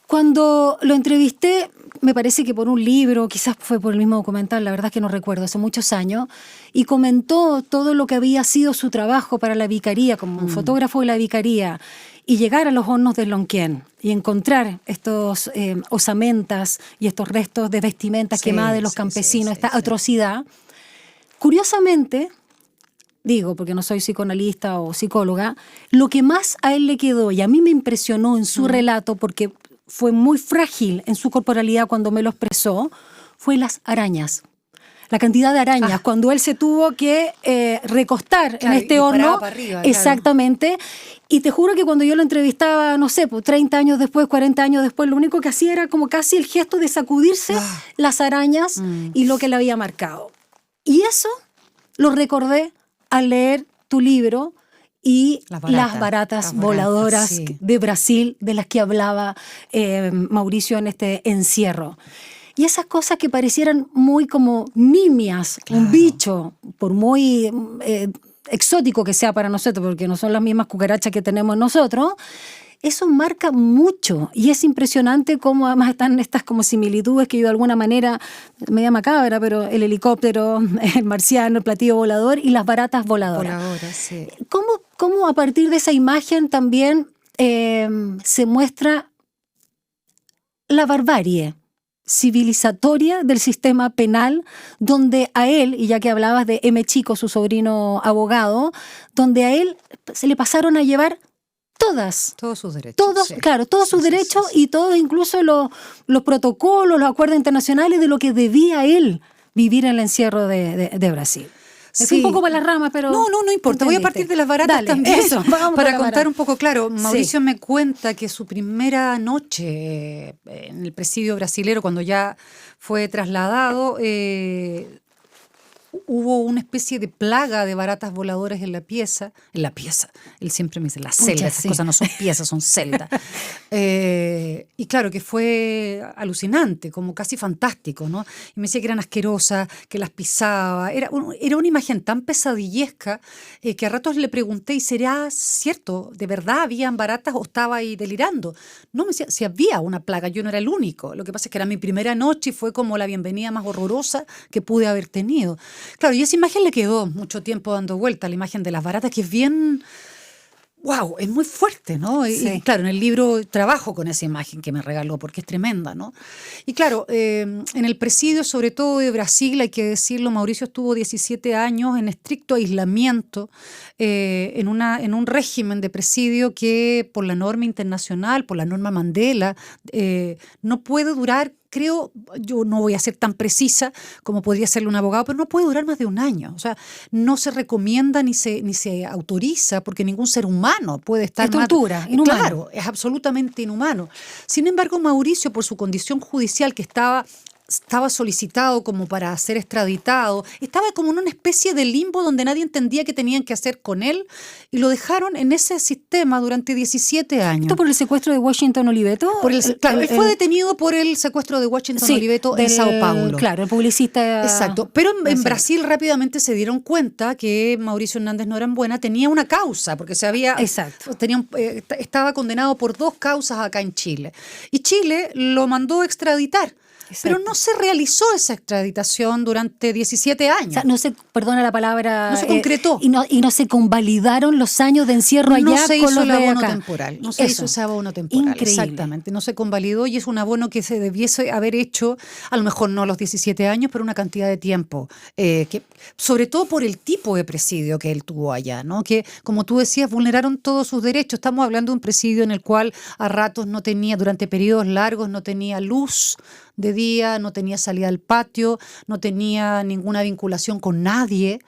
Cuando lo entrevisté, me parece que por un libro, quizás fue por el mismo documental, la verdad es que no recuerdo, hace muchos años, y comentó todo lo que había sido su trabajo para la vicaría, como fotógrafo de la vicaría, y llegar a los hornos de Lonquén y encontrar estos osamentas y estos restos de vestimentas quemadas de los campesinos, esta atrocidad. Curiosamente, digo, porque no soy psicoanalista o psicóloga, lo que más a él le quedó y a mí me impresionó en su relato, porque fue muy frágil en su corporalidad cuando me lo expresó, fue las arañas. La cantidad de arañas, cuando él se tuvo que recostar en este horno. Para arriba, exactamente. Y te juro que cuando yo lo entrevistaba, no sé, pues 30 años después, 40 años después, lo único que hacía era como casi el gesto de sacudirse las arañas y lo que le había marcado. Y eso lo recordé al leer tu libro y las baratas voladoras de Brasil, de las que hablaba Mauricio en este encierro. Y esas cosas que parecieran muy como nimias, un bicho, por muy exótico que sea para nosotros, porque no son las mismas cucarachas que tenemos nosotros, eso marca mucho. Y es impresionante cómo además están estas como similitudes que yo de alguna manera, media macabra, pero el helicóptero, el marciano, el platillo volador y las baratas voladoras. Sí. ¿Cómo a partir de esa imagen también se muestra la barbarie civilizatoria del sistema penal, donde a él, y ya que hablabas de M. Chico, su sobrino abogado, donde a él se le pasaron a llevar todos sus derechos. Todos sus derechos y todos incluso los protocolos, los acuerdos internacionales de lo que debía él vivir en el encierro de Brasil. Me fui un poco para las ramas, pero... No importa. Voy a partir de las baratas también. Eso, vamos para contar un poco, claro. Mauricio Sí. me cuenta que su primera noche en el presidio brasilero, cuando ya fue trasladado, hubo una especie de plaga de baratas voladoras en la pieza. Él siempre me dice, la celda, esas cosas no son piezas, son celdas. Y claro, que fue alucinante, como casi fantástico, ¿no? Y me decía que eran asquerosas, que las pisaba. Era una imagen tan pesadillesca que a ratos le pregunté, ¿y será cierto? ¿De verdad habían baratas o estaba ahí delirando? No, me decía, si había una plaga, yo no era el único. Lo que pasa es que era mi primera noche y fue como la bienvenida más horrorosa que pude haber tenido. Claro, y esa imagen le quedó mucho tiempo dando vuelta, la imagen de las baratas, que es bien... ¡Wow! Es muy fuerte, ¿no? Sí. Y claro, en el libro trabajo con esa imagen que me regaló porque es tremenda, ¿no? Y claro, en el presidio, sobre todo de Brasil, hay que decirlo, Mauricio estuvo 17 años en estricto aislamiento, en un régimen de presidio que por la norma internacional, por la norma Mandela, no puede durar. Creo, yo no voy a ser tan precisa como podría serlo un abogado, pero no puede durar más de un año. O sea, no se recomienda ni se autoriza porque ningún ser humano puede estar... Es tortura, inhumano. Claro, es absolutamente inhumano. Sin embargo, Mauricio, por su condición judicial que estaba solicitado como para ser extraditado, estaba como en una especie de limbo donde nadie entendía qué tenían que hacer con él y lo dejaron en ese sistema durante 17 años. ¿Esto por el secuestro de Washington Oliveto? Claro, él fue detenido por el secuestro de Washington Oliveto en Sao Paulo. Claro, el publicista... Exacto, pero en Brasil rápidamente se dieron cuenta que Mauricio Hernández Norambuena tenía una causa, porque estaba condenado por 2 causas acá en Chile. Y Chile lo mandó a extraditar. Pero no se realizó esa extraditación durante 17 años. O sea, no se, perdona la palabra... No se concretó. Y no se convalidaron los años de encierro allá. No se hizo el abono acá. temporal. No se hizo ese abono temporal. Increíble. Exactamente. No se convalidó y es un abono que se debiese haber hecho, a lo mejor no a los 17 años, pero una cantidad de tiempo. Sobre todo por el tipo de presidio que él tuvo allá, ¿no? Que, como tú decías, vulneraron todos sus derechos. Estamos hablando de un presidio en el cual a ratos no tenía, durante periodos largos, no tenía luz de día, no tenía salida al patio, no tenía ninguna vinculación con nadie,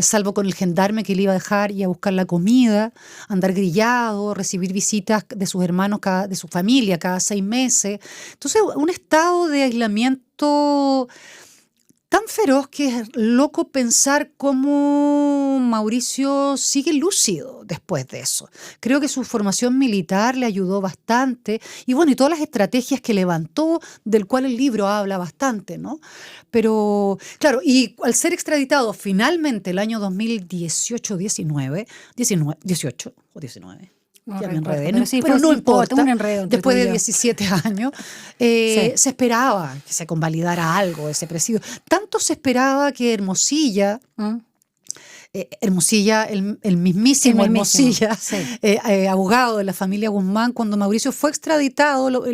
salvo con el gendarme que le iba a dejar y a buscar la comida, andar grillado, recibir visitas de sus hermanos, de su familia cada 6 meses. Entonces, un estado de aislamiento tan feroz que es loco pensar cómo Mauricio sigue lúcido después de eso. Creo que su formación militar le ayudó bastante y bueno, y todas las estrategias que levantó, del cual el libro habla bastante, ¿no? Pero, claro, y al ser extraditado finalmente el año 2018 o 19, No ya me recuerdo, enredé, pero sí, pero fue no así, importa, un enredo entre después tú y de yo. 17 años, Sí. se esperaba que se convalidara algo de ese presidio. Tanto se esperaba que Hermosilla, ¿Mm? Hermosilla, el El mismísimo mismísimo, Hermosilla, sí. abogado de la familia Guzmán, cuando Mauricio fue extraditado,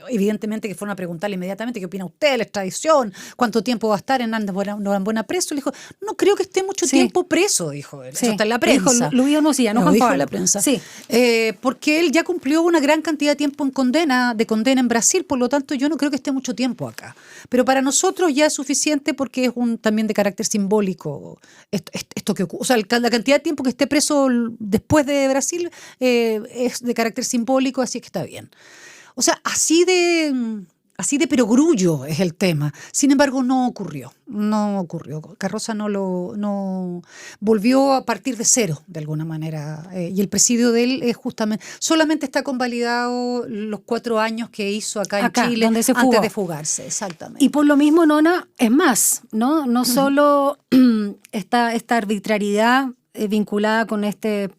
evidentemente que fueron a preguntarle inmediatamente qué opina usted de la extradición, cuánto tiempo va a estar en Norambuena preso. Le dijo, no creo que esté mucho Sí. tiempo preso, dijo él. Eso Sí. está en la Lo dijo prensa. Luis Hermosilla, no Lo Juan dijo en Pablo. la prensa. Sí. Porque él ya cumplió una gran cantidad de tiempo de condena en Brasil, por lo tanto yo no creo que esté mucho tiempo acá. Pero para nosotros ya es suficiente porque es también de carácter simbólico esto que ocurre. O sea, la cantidad de tiempo que esté preso después de Brasil es de carácter simbólico, así que está bien. O sea, así de perogrullo es el tema. Sin embargo, no ocurrió. Carroza no volvió a partir de cero, de alguna manera. Y el presidio de él es solamente está convalidado los 4 años que hizo acá en Chile donde se antes fugó. de fugarse, exactamente. Y por lo mismo, Nona, es más, ¿no? No solo esta arbitrariedad vinculada con este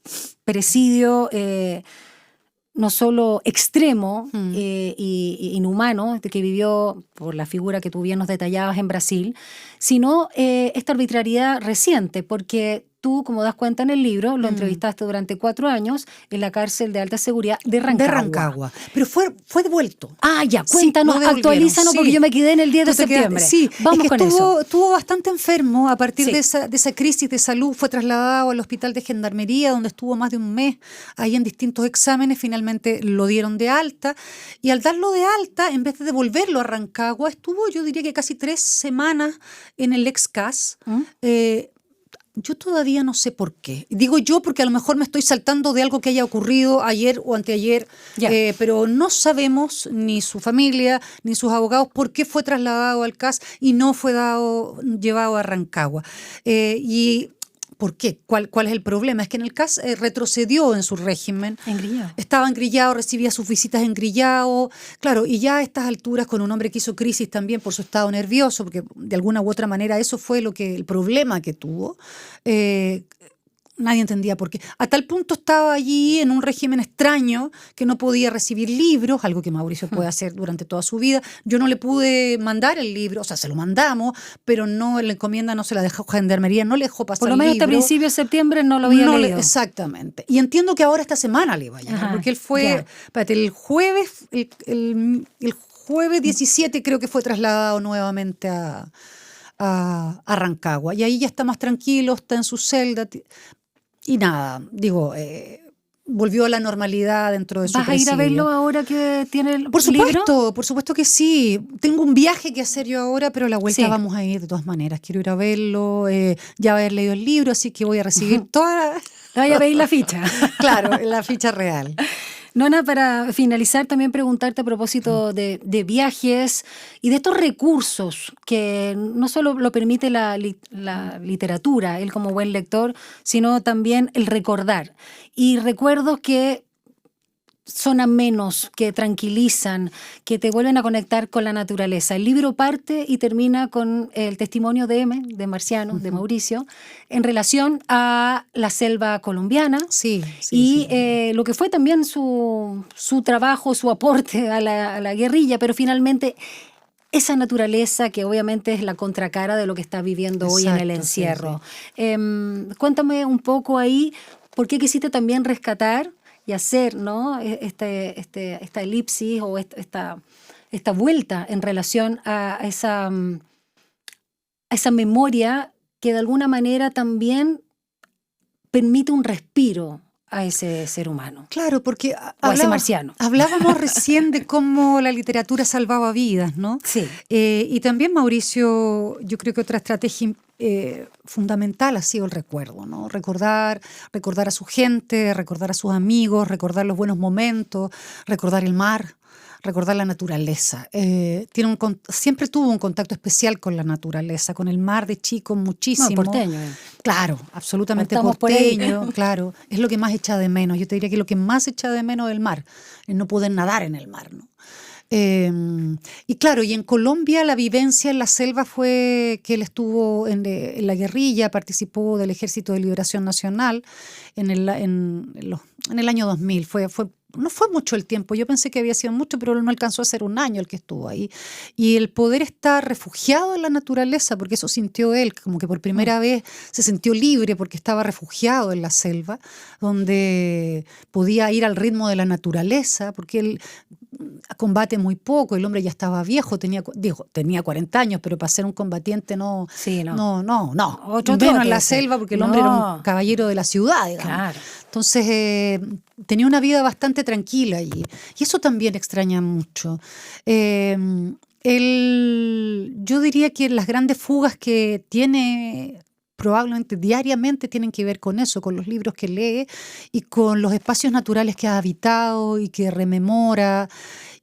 presidio, no solo extremo y inhumano que vivió por la figura que tú bien nos detallabas en Brasil, sino esta arbitrariedad reciente, porque tú, como das cuenta en el libro, lo entrevistaste durante 4 años en la cárcel de alta seguridad de Rancagua. De Rancagua. Pero fue devuelto. Ah, ya, Sí, cuéntanos, lo devolvieron, actualízanos, porque yo me quedé en el 10 de Tú te quedaste- septiembre. Sí, Vamos es que con eso. estuvo bastante enfermo a partir Sí. de esa crisis de salud. Fue trasladado al hospital de Gendarmería, donde estuvo más de un mes ahí en distintos exámenes. Finalmente lo dieron de alta. Y al darlo de alta, en vez de devolverlo a Rancagua, estuvo, yo diría que casi 3 semanas en el ex-CAS. Yo todavía no sé por qué. Digo yo porque a lo mejor me estoy saltando de algo que haya ocurrido ayer o anteayer, Ya. pero no sabemos, ni su familia, ni sus abogados, por qué fue trasladado al CAS y no fue llevado a Rancagua. Y ¿por qué? ¿Cuál es el problema? Es que en el CAS retrocedió en su régimen. Engrillado. Estaba engrillado, recibía sus visitas engrillado. Claro, y ya a estas alturas con un hombre que hizo crisis también por su estado nervioso, porque de alguna u otra manera eso fue el problema que tuvo. Nadie entendía por qué. A tal punto estaba allí en un régimen extraño que no podía recibir libros, algo que Mauricio puede hacer durante toda su vida. Yo no le pude mandar el libro, o sea, se lo mandamos, pero no, la encomienda no se la dejó Gendarmería, no le dejó pasar Por lo el menos libro. hasta principios de septiembre no lo había leído. Exactamente. Y entiendo que ahora esta semana le va a llegar, porque él fue, espérate, el jueves 17 creo que fue trasladado nuevamente a Rancagua. Y ahí ya está más tranquilo, está en su celda. Y nada, digo, volvió a la normalidad dentro de su presidio. ¿Vas a ir a verlo ahora que tiene el Por supuesto, libro? por supuesto que sí. Tengo un viaje que hacer yo ahora, pero a la vuelta Sí. vamos a ir de todas maneras. Quiero ir a verlo, ya haber leído el libro, así que voy a recibir toda Vaya a pedir la ficha. claro, la ficha real. Nona, para finalizar, también preguntarte a propósito de viajes y de estos recursos que no solo lo permite la literatura, él como buen lector, sino también el recordar. Y recuerdos que son amenos, que tranquilizan, que te vuelven a conectar con la naturaleza. El libro parte y termina con el testimonio de M, de Marciano, de Mauricio, en relación a la selva colombiana. Sí, y lo que fue también su trabajo, su aporte a la guerrilla, pero finalmente esa naturaleza que obviamente es la contracara de lo que está viviendo hoy en el encierro. Sí. Cuéntame un poco ahí, ¿por qué quisiste también rescatar y hacer, ¿no?, esta elipsis o esta vuelta en relación a esa memoria que de alguna manera también permite un respiro a ese ser humano? Claro, porque a ese marciano. Hablábamos recién de cómo la literatura salvaba vidas, ¿no? Sí. Y también, Mauricio, yo creo que otra estrategia fundamental ha sido el recuerdo, ¿no? Recordar a su gente, recordar a sus amigos, recordar los buenos momentos, recordar el mar, recordar la naturaleza. Siempre tuvo un contacto especial con la naturaleza, con el mar de chico muchísimo. No, porteño. Claro, absolutamente Estamos porteño, claro. Es lo que más echa de menos. Yo te diría que lo que más echa de menos es el mar, el no poder nadar en el mar, ¿no? Y claro, y en Colombia la vivencia en la selva fue que él estuvo en la guerrilla, participó del Ejército de Liberación Nacional en en el año 2000. No fue mucho el tiempo, yo pensé que había sido mucho, pero no alcanzó a ser un año el que estuvo ahí. Y el poder estar refugiado en la naturaleza, porque eso sintió él, como que por primera vez se sintió libre porque estaba refugiado en la selva, donde podía ir al ritmo de la naturaleza, porque él combate muy poco, el hombre ya estaba viejo, tenía 40 años, pero para ser un combatiente no. Otro menos trote en la ese. selva, porque el hombre era un caballero de la ciudad, digamos. Claro. Entonces tenía una vida bastante tranquila y eso también extraña mucho. Yo diría que las grandes fugas que tiene probablemente diariamente tienen que ver con eso, con los libros que lee y con los espacios naturales que ha habitado y que rememora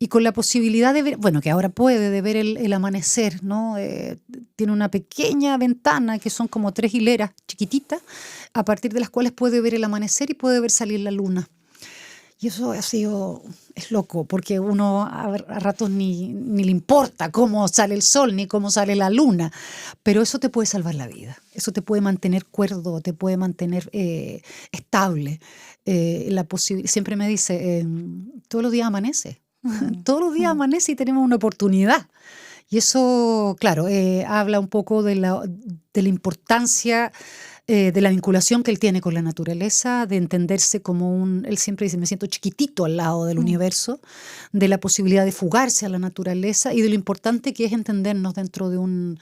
y con la posibilidad de ver, bueno, que ahora puede, de ver el amanecer, ¿no? Tiene una pequeña ventana que son como 3 hileras chiquititas, a partir de las cuales puede ver el amanecer y puede ver salir la luna. Y eso es loco, porque uno a ratos ni le importa cómo sale el sol ni cómo sale la luna, pero eso te puede salvar la vida, eso te puede mantener cuerdo, te puede mantener estable. Siempre me dice, todos los días amanece, todos los días amanece y tenemos una oportunidad. Y eso, claro, habla un poco de la importancia de la vinculación que él tiene con la naturaleza, de entenderse como él siempre dice, me siento chiquitito al lado del universo, de la posibilidad de fugarse a la naturaleza y de lo importante que es entendernos dentro de un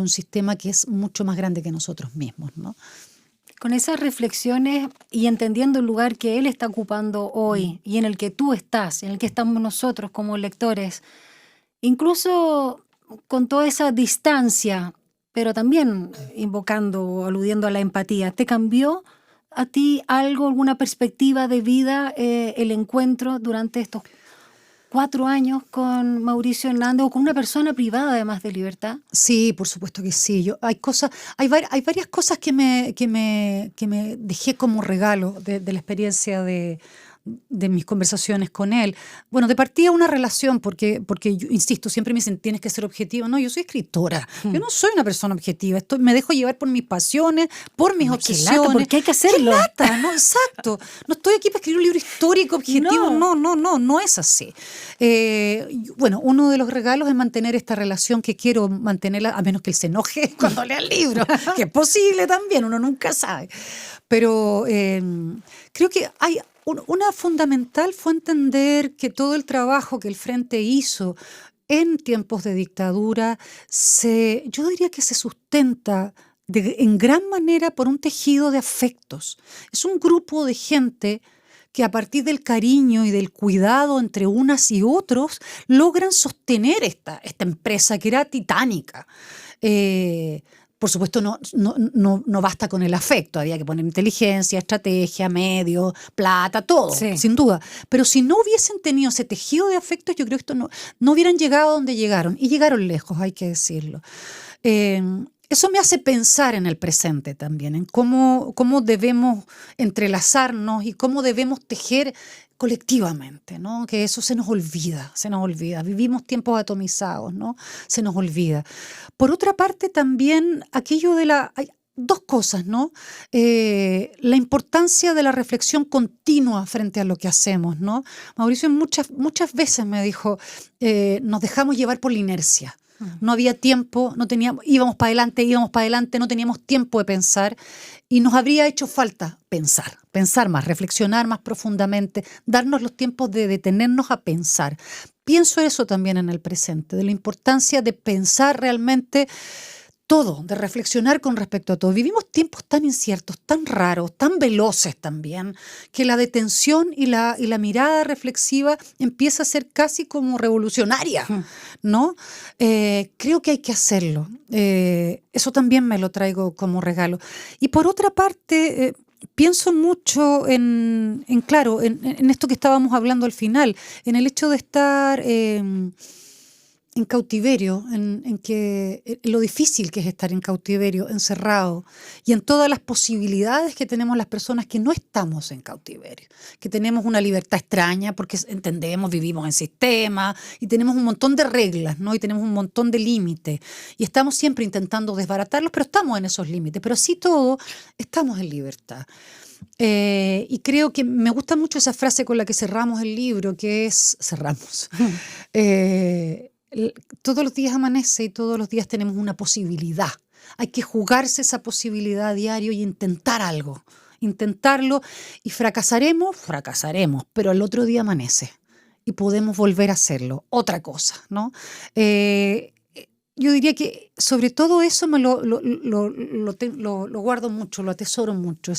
sistema que es mucho más grande que nosotros mismos, ¿no? Con esas reflexiones y entendiendo el lugar que él está ocupando hoy y en el que tú estás, en el que estamos nosotros como lectores, incluso con toda esa distancia, pero también invocando o aludiendo a la empatía, ¿te cambió a ti algo, alguna perspectiva de vida, el encuentro durante estos 4 años con Mauricio Hernández o con una persona privada además de libertad? Sí, por supuesto que sí. Hay varias cosas que me dejé como regalo de la experiencia de mis conversaciones con él. Bueno, de partida una relación, porque yo insisto, siempre me dicen, tienes que ser objetivo. No, yo soy escritora. Yo no soy una persona objetiva. Me dejo llevar por mis pasiones, por mis obsesiones. Qué lata, porque hay que hacerlo. Qué lata, ¿no? Exacto. No estoy aquí para escribir un libro histórico objetivo. No es así. Bueno, uno de los regalos es mantener esta relación que quiero mantenerla, a menos que él se enoje cuando lea el libro, que es posible también, uno nunca sabe. Pero creo que una fundamental fue entender que todo el trabajo que el Frente hizo en tiempos de dictadura, yo diría que se sustenta en gran manera por un tejido de afectos. Es un grupo de gente que a partir del cariño y del cuidado entre unas y otros logran sostener esta empresa que era titánica. Por supuesto, no basta con el afecto, había que poner inteligencia, estrategia, medios, plata, todo, sí, sin duda. Pero si no hubiesen tenido ese tejido de afectos, yo creo que esto no hubieran llegado a donde llegaron. Y llegaron lejos, hay que decirlo. Eso me hace pensar en el presente también, en cómo debemos entrelazarnos y cómo debemos tejer colectivamente, ¿no? Que eso se nos olvida. Vivimos tiempos atomizados, ¿no? Se nos olvida. Por otra parte, también aquello hay dos cosas, ¿no? La importancia de la reflexión continua frente a lo que hacemos, ¿no? Mauricio muchas veces me dijo, nos dejamos llevar por la inercia. No había tiempo, íbamos para adelante, no teníamos tiempo de pensar y nos habría hecho falta pensar más, reflexionar más profundamente, darnos los tiempos de detenernos a pensar. Pienso eso también en el presente, de la importancia de pensar realmente todo, de reflexionar con respecto a todo. Vivimos tiempos tan inciertos, tan raros, tan veloces también, que la detención y la mirada reflexiva empieza a ser casi como revolucionaria, ¿no? Creo que hay que hacerlo. Eso también me lo traigo como regalo. Y por otra parte, pienso mucho en esto que estábamos hablando al final, en el hecho de estar... en en cautiverio, en lo difícil que es estar en cautiverio, encerrado, y en todas las posibilidades que tenemos las personas que no estamos en cautiverio, que tenemos una libertad extraña porque entendemos, vivimos en sistema y tenemos un montón de reglas, ¿no? Y tenemos un montón de límites y estamos siempre intentando desbaratarlos, pero estamos en esos límites, pero así todo estamos en libertad. Y creo que me gusta mucho esa frase con la que cerramos el libro, que es, todos los días amanece y todos los días tenemos una posibilidad. Hay que jugarse esa posibilidad a diario y intentar algo, intentarlo, y fracasaremos, pero el otro día amanece y podemos volver a hacerlo, otra cosa, ¿no? Yo diría que sobre todo eso me lo guardo mucho, lo atesoro mucho,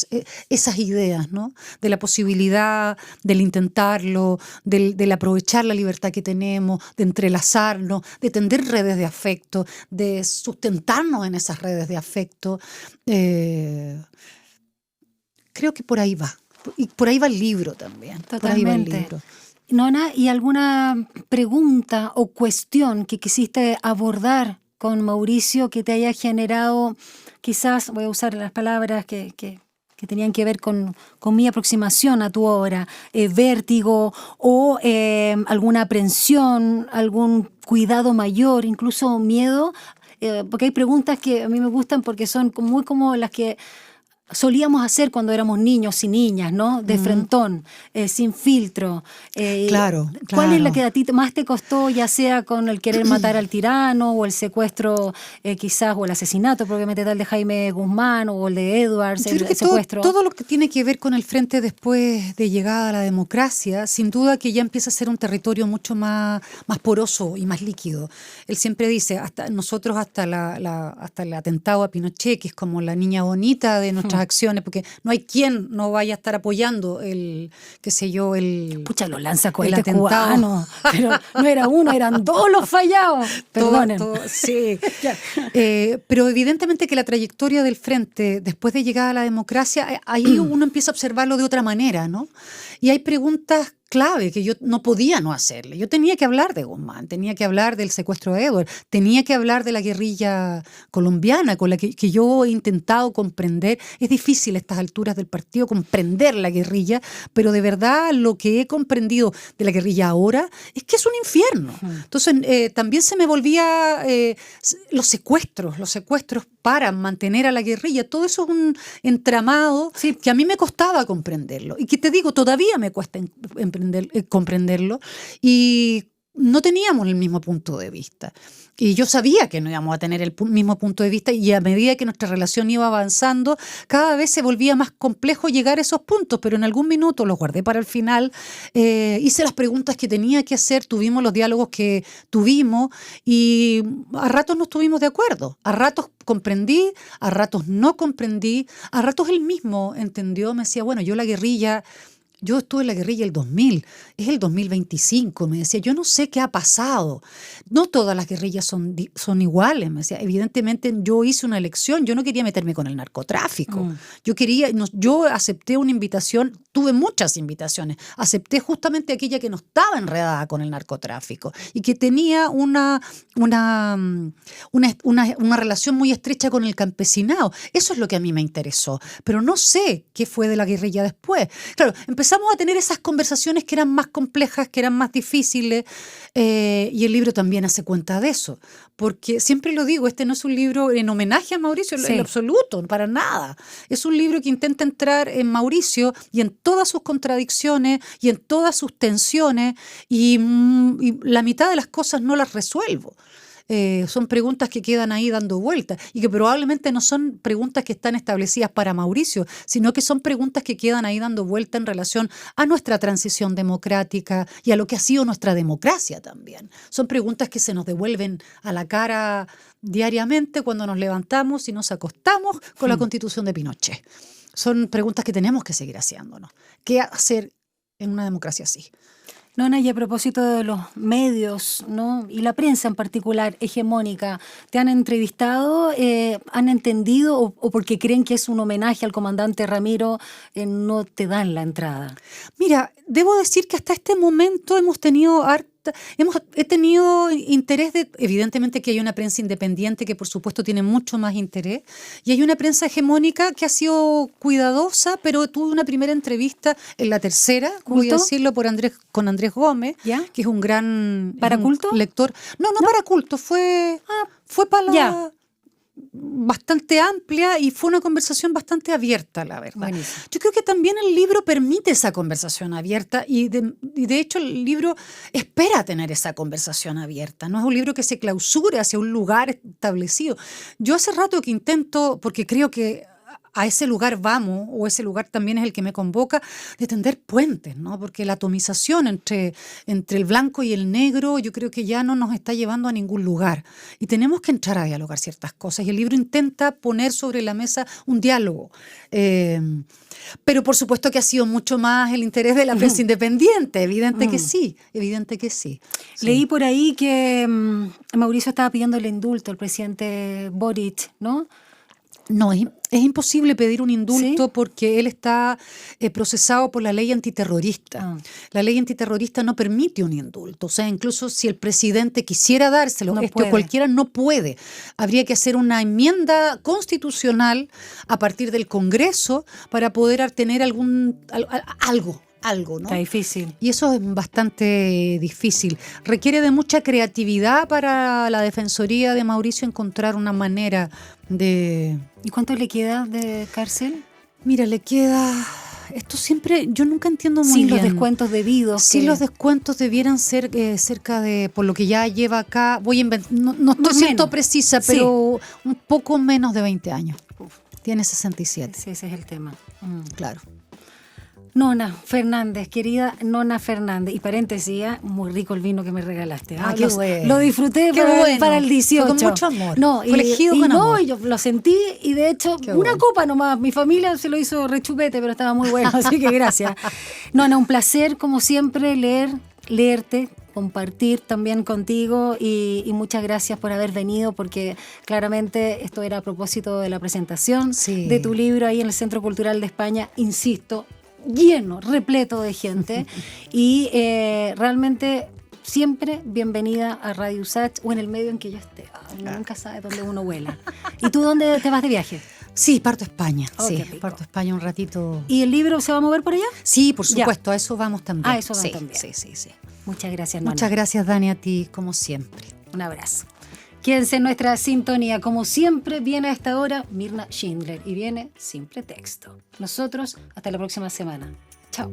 esas ideas, ¿no? De la posibilidad, del intentarlo, del aprovechar la libertad que tenemos, de entrelazarnos, de tender redes de afecto, de sustentarnos en esas redes de afecto. Creo que por ahí va. Y por ahí va el libro también. Totalmente. Por ahí va el libro. Nona, ¿y alguna pregunta o cuestión que quisiste abordar con Mauricio que te haya generado, quizás, voy a usar las palabras que tenían que ver con mi aproximación a tu obra, vértigo o alguna aprensión, algún cuidado mayor, incluso miedo? Porque hay preguntas que a mí me gustan porque son muy como las que solíamos hacer cuando éramos niños y niñas, ¿no? De frentón, sin filtro. Claro. ¿Cuál es la que a ti más te costó, ya sea con el querer matar al tirano o el secuestro, quizás, o el asesinato, probablemente tal de Jaime Guzmán o el de Edwards, Yo creo que secuestro? todo lo que tiene que ver con el frente después de llegada a la democracia, sin duda que ya empieza a ser un territorio mucho más poroso y más líquido. Él siempre dice, hasta el atentado a Pinochet, que es como la niña bonita de nuestras acciones, porque no hay quien no vaya a estar apoyando Pucha, lo lanza cohetes cubano, pero no era uno, eran dos los fallados. Perdonen. Sí. Pero evidentemente que la trayectoria del frente después de llegar a la democracia, ahí uno empieza a observarlo de otra manera, ¿no? Y hay preguntas clave que yo no podía no hacerle. Yo tenía que hablar de Guzmán, tenía que hablar del secuestro de Edward, tenía que hablar de la guerrilla colombiana con la que yo he intentado comprender. Es difícil a estas alturas del partido comprender la guerrilla, pero de verdad lo que he comprendido de la guerrilla ahora es que es un infierno. Entonces también se me volvía los secuestros para mantener a la guerrilla. Todo eso es un entramado que a mí me costaba comprenderlo y que te digo, todavía me cuesta comprenderlo, y no teníamos el mismo punto de vista. Y yo sabía que no íbamos a tener el mismo punto de vista, y a medida que nuestra relación iba avanzando, cada vez se volvía más complejo llegar a esos puntos, pero en algún minuto los guardé para el final, hice las preguntas que tenía que hacer, tuvimos los diálogos que tuvimos, y a ratos no estuvimos de acuerdo, a ratos comprendí, a ratos no comprendí, a ratos él mismo entendió, me decía, bueno, yo estuve en la guerrilla el 2000, es el 2025, me decía, yo no sé qué ha pasado, no todas las guerrillas son iguales, me decía, evidentemente yo hice una elección, yo no quería meterme con el narcotráfico, yo acepté una invitación, tuve muchas invitaciones, acepté justamente aquella que no estaba enredada con el narcotráfico y que tenía una relación muy estrecha con el campesinado, eso es lo que a mí me interesó, pero no sé qué fue de la guerrilla después. Claro, empezamos a tener esas conversaciones que eran más complejas, que eran más difíciles, y el libro también hace cuenta de eso, porque siempre lo digo, este no es un libro en homenaje a Mauricio en lo absoluto, para nada. Es un libro que intenta entrar en Mauricio y en todas sus contradicciones y en todas sus tensiones, y la mitad de las cosas no las resuelvo. Son preguntas que quedan ahí dando vueltas y que probablemente no son preguntas que están establecidas para Mauricio, sino que son preguntas que quedan ahí dando vuelta en relación a nuestra transición democrática y a lo que ha sido nuestra democracia también. Son preguntas que se nos devuelven a la cara diariamente cuando nos levantamos y nos acostamos con la Constitución de Pinochet. Son preguntas que tenemos que seguir haciéndonos. ¿Qué hacer en una democracia así? Nona, y a propósito de los medios, ¿no? Y la prensa en particular, hegemónica, ¿te han entrevistado? ¿Han entendido o porque creen que es un homenaje al comandante Ramiro, no te dan la entrada? Mira, debo decir que hasta este momento hemos tenido he tenido interés evidentemente que hay una prensa independiente que por supuesto tiene mucho más interés, y hay una prensa hegemónica que ha sido cuidadosa, pero tuve una primera entrevista en La Tercera, voy a decirlo, con Andrés Gómez, ¿Ya? que es un gran ¿Para culto? lector. No, para culto, fue para la... Ya. Bastante amplia, y fue una conversación bastante abierta, la verdad. Buenísimo. Yo creo que también el libro permite esa conversación abierta, y de hecho el libro espera tener esa conversación abierta. No es un libro que se clausure hacia un lugar establecido. Yo hace rato que intento, porque creo que a ese lugar vamos, o ese lugar también es el que me convoca, de tender puentes, ¿no? Porque la atomización entre el blanco y el negro, yo creo que ya no nos está llevando a ningún lugar. Y tenemos que entrar a dialogar ciertas cosas. Y el libro intenta poner sobre la mesa un diálogo. Pero por supuesto que ha sido mucho más el interés de la prensa independiente. Evidente que sí. Sí. Leí por ahí que Mauricio estaba pidiendo el indulto al presidente Boric, ¿no? No, es imposible pedir un indulto, ¿Sí? porque él está procesado por la ley antiterrorista. La ley antiterrorista no permite un indulto. O sea, incluso si el presidente quisiera dárselo, No puede. cualquiera no puede. Habría que hacer una enmienda constitucional a partir del Congreso para poder tener algo, ¿no? Está difícil. Y eso es bastante difícil. Requiere de mucha creatividad para la Defensoría de Mauricio encontrar una manera de... ¿Y cuánto le queda de cárcel? Mira, le queda... Esto siempre... Yo nunca entiendo muy Sin bien. los descuentos debidos. Sí, los descuentos debieran ser cerca de... Por lo que ya lleva acá... No estoy siendo precisa, pero un poco menos de 20 años. Tiene 67. Sí, ese es el tema. Claro. Nona Fernández, querida Nona Fernández. Y paréntesis, muy rico el vino que me regalaste. Qué bueno. Lo disfruté Qué bueno. para el 18. Fue con mucho amor. No, Fue elegido con amor. Y yo lo sentí, y de hecho, una copa nomás. Mi familia se lo hizo rechupete, pero estaba muy bueno, así que gracias. Nona, un placer, como siempre, leerte, compartir también contigo, y muchas gracias por haber venido, porque claramente esto era a propósito de la presentación de tu libro ahí en el Centro Cultural de España, insisto, lleno, repleto de gente. Y realmente siempre bienvenida a Radio Usach, o en el medio en que yo esté. Uno nunca sabe dónde uno vuela. ¿Y tú dónde te vas de viaje? Sí, parto a España. Qué Sí, parto a España un ratito. ¿Y el libro se va a mover por allá? Sí, por supuesto, a eso vamos también. A eso van también. Sí. Muchas gracias, Nona. Muchas gracias, Dani, a ti, como siempre. Un abrazo. Quédense en nuestra sintonía. Como siempre, viene a esta hora Mirna Schindler, y viene Simple Texto. Nosotros, hasta la próxima semana. Chao.